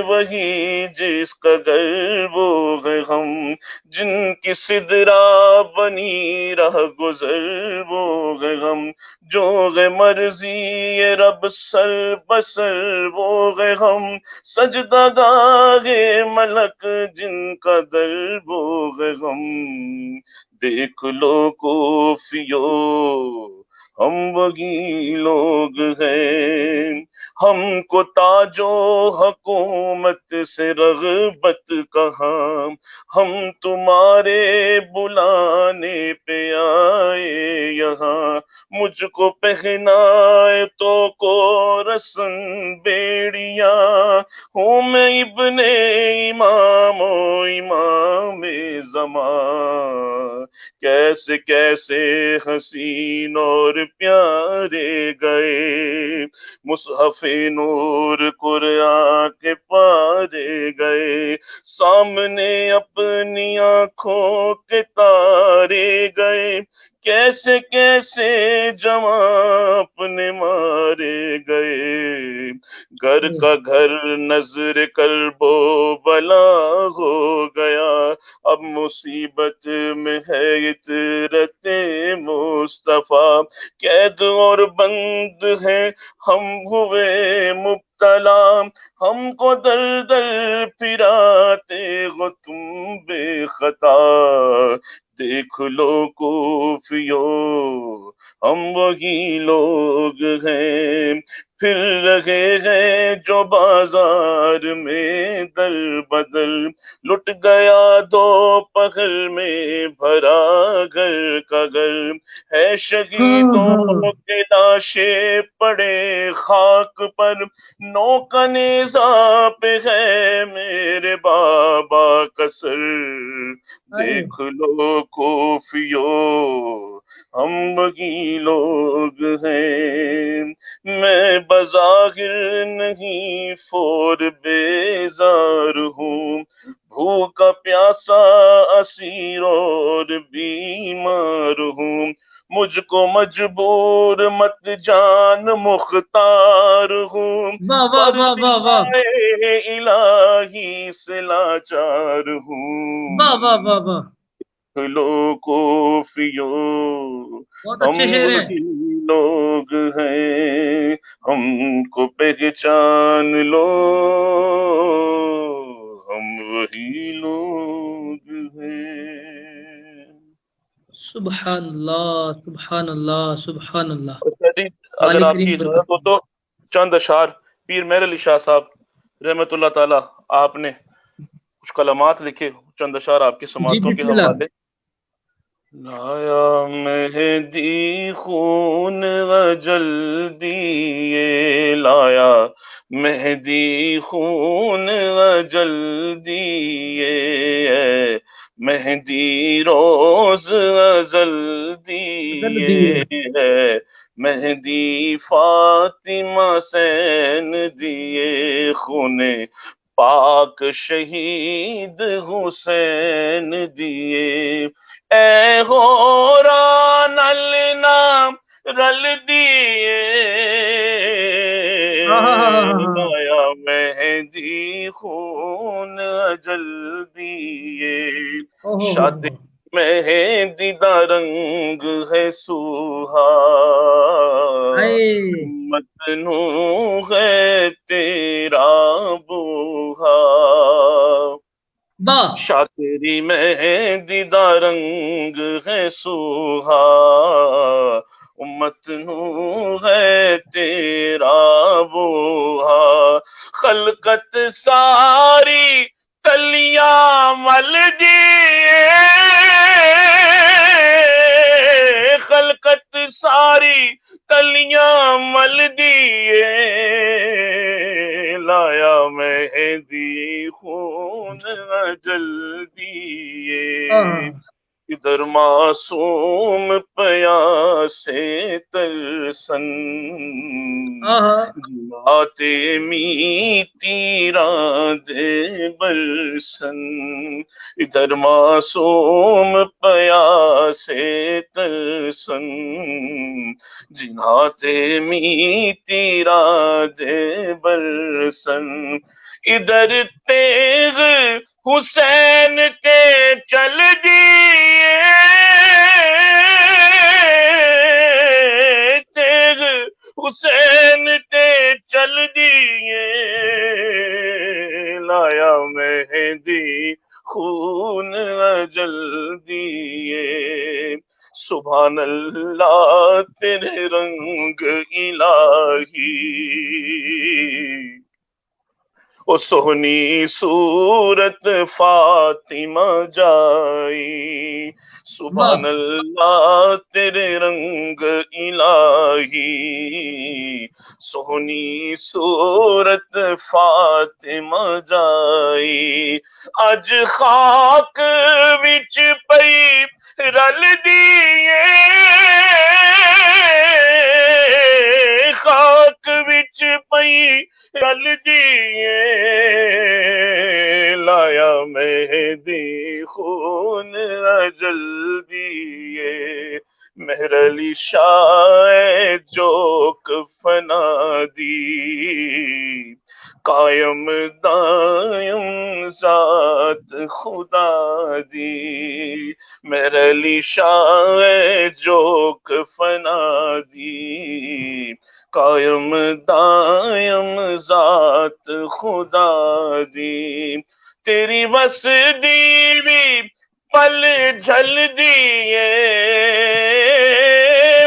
Speaker 4: وہی جس کا گرب ہے ہم، جن کی سدرا بنی رہ گزر وہ ہے ہم، جو ہے مرضی رب سر بسر وہ ہے ہم، سجدہ گاہ ملک جن کا در وہ ہے ہم، دیکھ لو کوفیو ہم وہی لوگ ہیں، ہم کو تاج و حکومت سے رغبت کہاں، ہم تمہارے بلانے پہ آئے یہاں، مجھ کو پہنائے تو کو رسن بیڑیاں، ہوں میں ابن امام و امام زمان، کیسے کیسے حسین اور پیارے گئے، مصحف نور قرآن کے پارے گئے، سامنے اپنی آنکھوں کے تارے گئے، کیسے کیسے جوان اپنے مارے گئے، گھر کا گھر نظر کرب و بلا ہو گیا، اب مصیبت میں ہے عطرت مصطفیٰ، قید اور بند ہیں ہم ہوئے مبتلا، ہم کو در در پھراتے ہو تم بے خطا، دیکھ لو کوفیو ہم وہی لوگ ہیں، پھر رہے ہیں جو بازار میں در بدل، لٹ گیا دوپہر میں بھرا گھر کا گھر، ہے شہیدوں کے لاشیں پڑے خاک پر، نو کا نیزہ پہ ہے میرے بابا کا سر، دیکھ لو کوفیو ہم وہی لوگ ہیں، میں بظاہر نہیں فور بیزار ہوں، بھوکا پیاسا اسیر اور بیمار ہوں، مجھ کو مجبور مت جان مختار ہوں،
Speaker 3: واہ واہ
Speaker 4: پر
Speaker 3: واہ واہ واہ
Speaker 4: نگاہ الہی سے لاچار ہوں،
Speaker 3: واہ واہ واہ واہ،
Speaker 4: لو کوفیو
Speaker 3: بہت
Speaker 4: ہم
Speaker 3: اچھے شعر ہیں.
Speaker 4: وہی لوگ ہیں، ہم کو پہچان لو ہم وہی لوگ ہیں۔
Speaker 3: سبحان اللہ سبحان اللہ سبحان اللہ.
Speaker 4: اچھا جی، اگر
Speaker 3: مالک
Speaker 4: آپ کی
Speaker 3: کریم
Speaker 4: اجازت ہو
Speaker 3: برکت.
Speaker 4: تو چند اشعار پیر مہر علی شاہ صاحب رحمۃ اللہ تعالی آپ نے کچھ کلمات لکھے، چند اشعار آپ کی
Speaker 3: جی
Speaker 4: سماعتوں کے
Speaker 3: بسم اللہ.
Speaker 4: حوالے۔ لایا مہدی خون وجل دیے، لایا مہدی خون وجل دیے، مہدی روز ازل
Speaker 3: بدل دیے.
Speaker 4: دیے، مہدی فاطمہ سین دیے، خون پاک شہید حسین دیے، اے ہورا نل نام رل دیے، لایا مہدی خون اجل دیے، شاد مہندی دا رنگ ہے سوہا، متنو ہے تیرا بوہا، شاکری مہندی دا رنگ ہے سوہا، امت نو ہے تیرا بوہا، خلقت ساری تلیاں مل دیے، خلقت ساری تلیاں مل دیے، لایا مہندی خون اجل دیے، ادھر معصوم پیاسے ترسن جاتے میتی راندے برسن ادھر معصوم پیاسے ترسن جناتے میتی راندے برسن ادھر تیغ حسین کے چل دیے تیغ حسین کے چل دیے لایا مہدی خون اجل دیے سبحان اللہ تیرے رنگ الہی او سہنی صورت فاطمہ جائی سبحان اللہ تیرے رنگ الہی سہنی صورت فاطمہ جائی اج خاک وچ پئی رل دیے خاک وچ پئی رل دیے لایا مہدی خون اجل دیے مہر علی شاہ جوک فنا دی قائم دائم ذات خدا دی مہر علی شاہ جوک فنا دی قائم دائم ذات خدا دی تیری وسدی بھی پل جھل دیے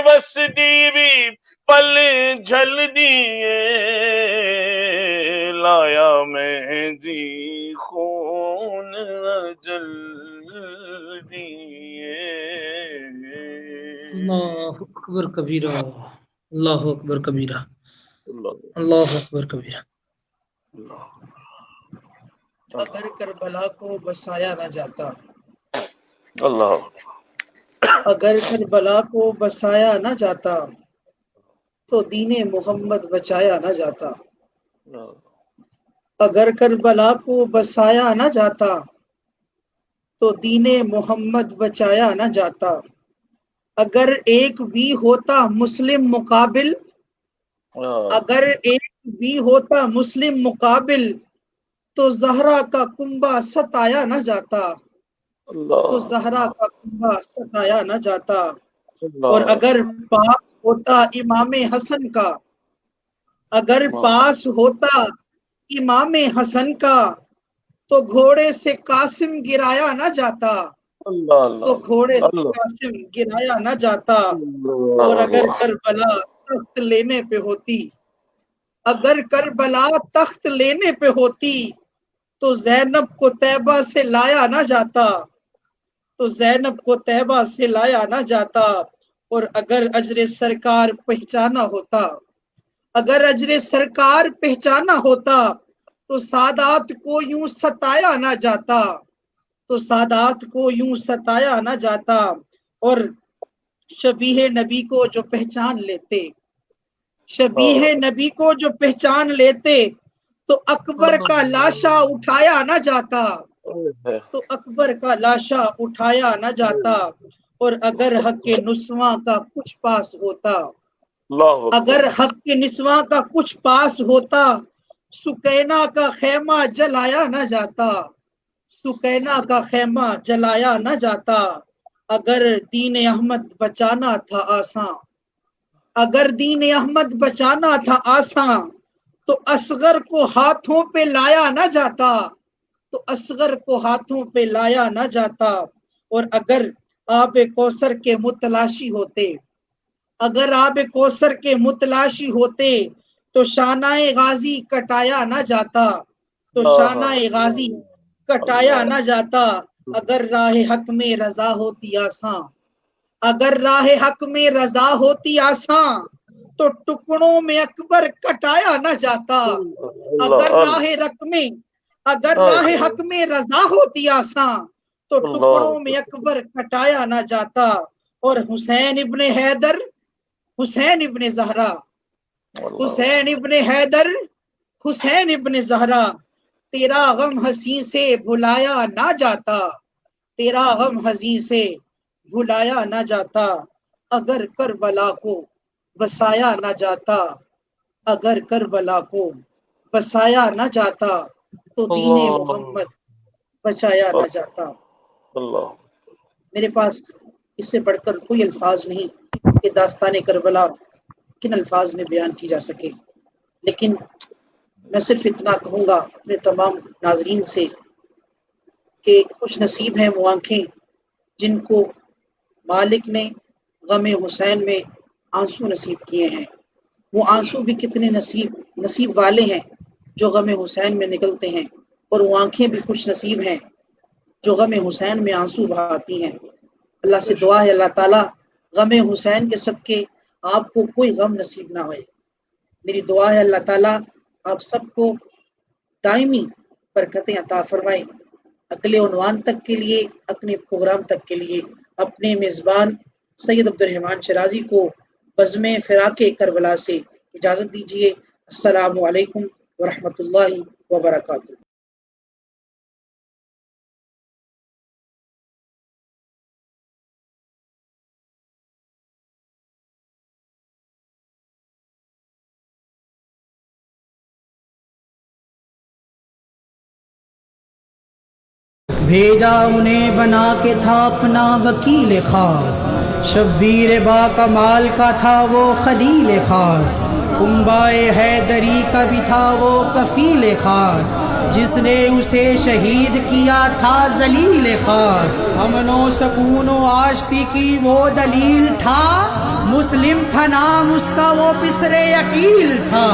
Speaker 4: وسدی بھی پل جھل دیے لایا مہدی خون اجل دیے
Speaker 3: اللہ اکبر کبیرہ اللہ اکبر کبیرہ اللہ اکبر کبیرہ
Speaker 2: اگر کربلا کو بسایا نہ جاتا
Speaker 4: اللہ
Speaker 2: اگر کربلا کو بسایا نہ جاتا تو دین محمد بچایا نہ جاتا اگر کربلا کو بسایا نہ جاتا تو دین محمد بچایا نہ جاتا اگر ایک بھی ہوتا مسلم مقابل اگر ایک بھی ہوتا مسلم مقابل تو زہرا کا کنبہ ستایا نہ جاتا تو زہرا کا کنبہ ستایا نہ جاتا اور اگر پاس ہوتا امام حسن کا اگر پاس ہوتا امام حسن کا تو گھوڑے سے قاسم گرایا نہ جاتا تو گھوڑے سے قاسم گرایا نہ جاتا اور اگر کربلا تخت لینے پہ ہوتی اگر کربلا تخت لینے پہ ہوتی تو زینب کو طیبہ سے لایا نہ جاتا تو زینب کو طیبہ سے لایا نہ جاتا اور اگر اجر سرکار پہچانا ہوتا اگر اجر سرکار پہچانا ہوتا تو سادات کو یوں ستایا نہ جاتا تو سادات کو یوں ستایا نہ جاتا اور شبیہ نبی کو جو پہچان لیتے شبیہ نبی کو جو پہچان لیتے تو اکبر کا لاشا اٹھایا نہ جاتا تو اکبر کا لاشا اٹھایا نہ جاتا اور اگر حق کے نسواں کا کچھ پاس ہوتا اگر حق کے نسواں کا کچھ پاس ہوتا سکینہ کا خیمہ جلایا نہ جاتا سکینہ کا خیمہ جلایا نہ جاتا اگر دین احمد بچانا تھا آساں اگر دین احمد بچانا تھا آساں تو اصغر کو ہاتھوں پہ لایا نہ جاتا تو اصغر کو ہاتھوں پہ لایا نہ جاتا اور اگر آب کوثر کے متلاشی ہوتے اگر آب کوثر کے متلاشی ہوتے تو شانہ غازی کٹایا نہ جاتا تو شانہ غازی کٹایا نہ جاتا اگر راہ حق میں رضا ہوتی آساں اگر راہ حق میں رضا ہوتی آساں تو ٹکڑوں میں اکبر کٹایا نہ جاتا اگر راہ حق میں رضا ہوتی آساں تو ٹکڑوں میں اکبر کٹایا نہ جاتا، اور حسین ابن حیدر، حسین ابن زہرا، حسین ابن حیدر، حسین ابن زہرا، تیرا غم ہنسی سے بھلایا نہ جاتا، تیرا غم ہنسی سے بھلایا نہ جاتا، اگر کربلا کو بسایا نہ جاتا، اگر کربلا کو بسایا نہ جاتا، تو دین محمد بچایا نہ جاتا۔
Speaker 4: اللہ
Speaker 2: میرے پاس اس سے بڑھ کر کوئی الفاظ نہیں کہ داستان کربلا کن الفاظ میں بیان کی جا سکے، لیکن میں صرف اتنا کہوں گا اپنے تمام ناظرین سے کہ خوش نصیب ہیں وہ آنکھیں جن کو مالک نے غم حسین میں آنسو نصیب کیے ہیں۔ وہ آنسو بھی کتنے نصیب والے ہیں جو غم حسین میں نکلتے ہیں، اور وہ آنکھیں بھی خوش نصیب ہیں جو غم حسین میں آنسو بہاتی ہیں۔ اللہ سے دعا ہے اللہ تعالیٰ غم حسین کے صدقے آپ کو کوئی غم نصیب نہ ہوئے۔ میری دعا ہے اللہ تعالیٰ آپ سب کو دائمی برکتیں عطا فرمائے۔ اگلے عنوان تک کے لیے، اپنے پروگرام تک کے لیے اپنے میزبان سید عبدالرحمن شرازی کو بزم فراق کربلا سے اجازت دیجیے۔ السلام علیکم ورحمۃ اللہ وبرکاتہ۔
Speaker 1: بھیجا انہیں بنا کے تھا اپنا وکیل خاص، شبیر با کمال کا تھا وہ خلیل خاص، کنبائے حیدری کا بھی تھا وہ کفیل خاص، جس نے اسے شہید کیا تھا ذلیل خاص، امن و سکون و آشتی کی وہ دلیل تھا، مسلم تھا نام اس کا وہ پسر عقیل تھا۔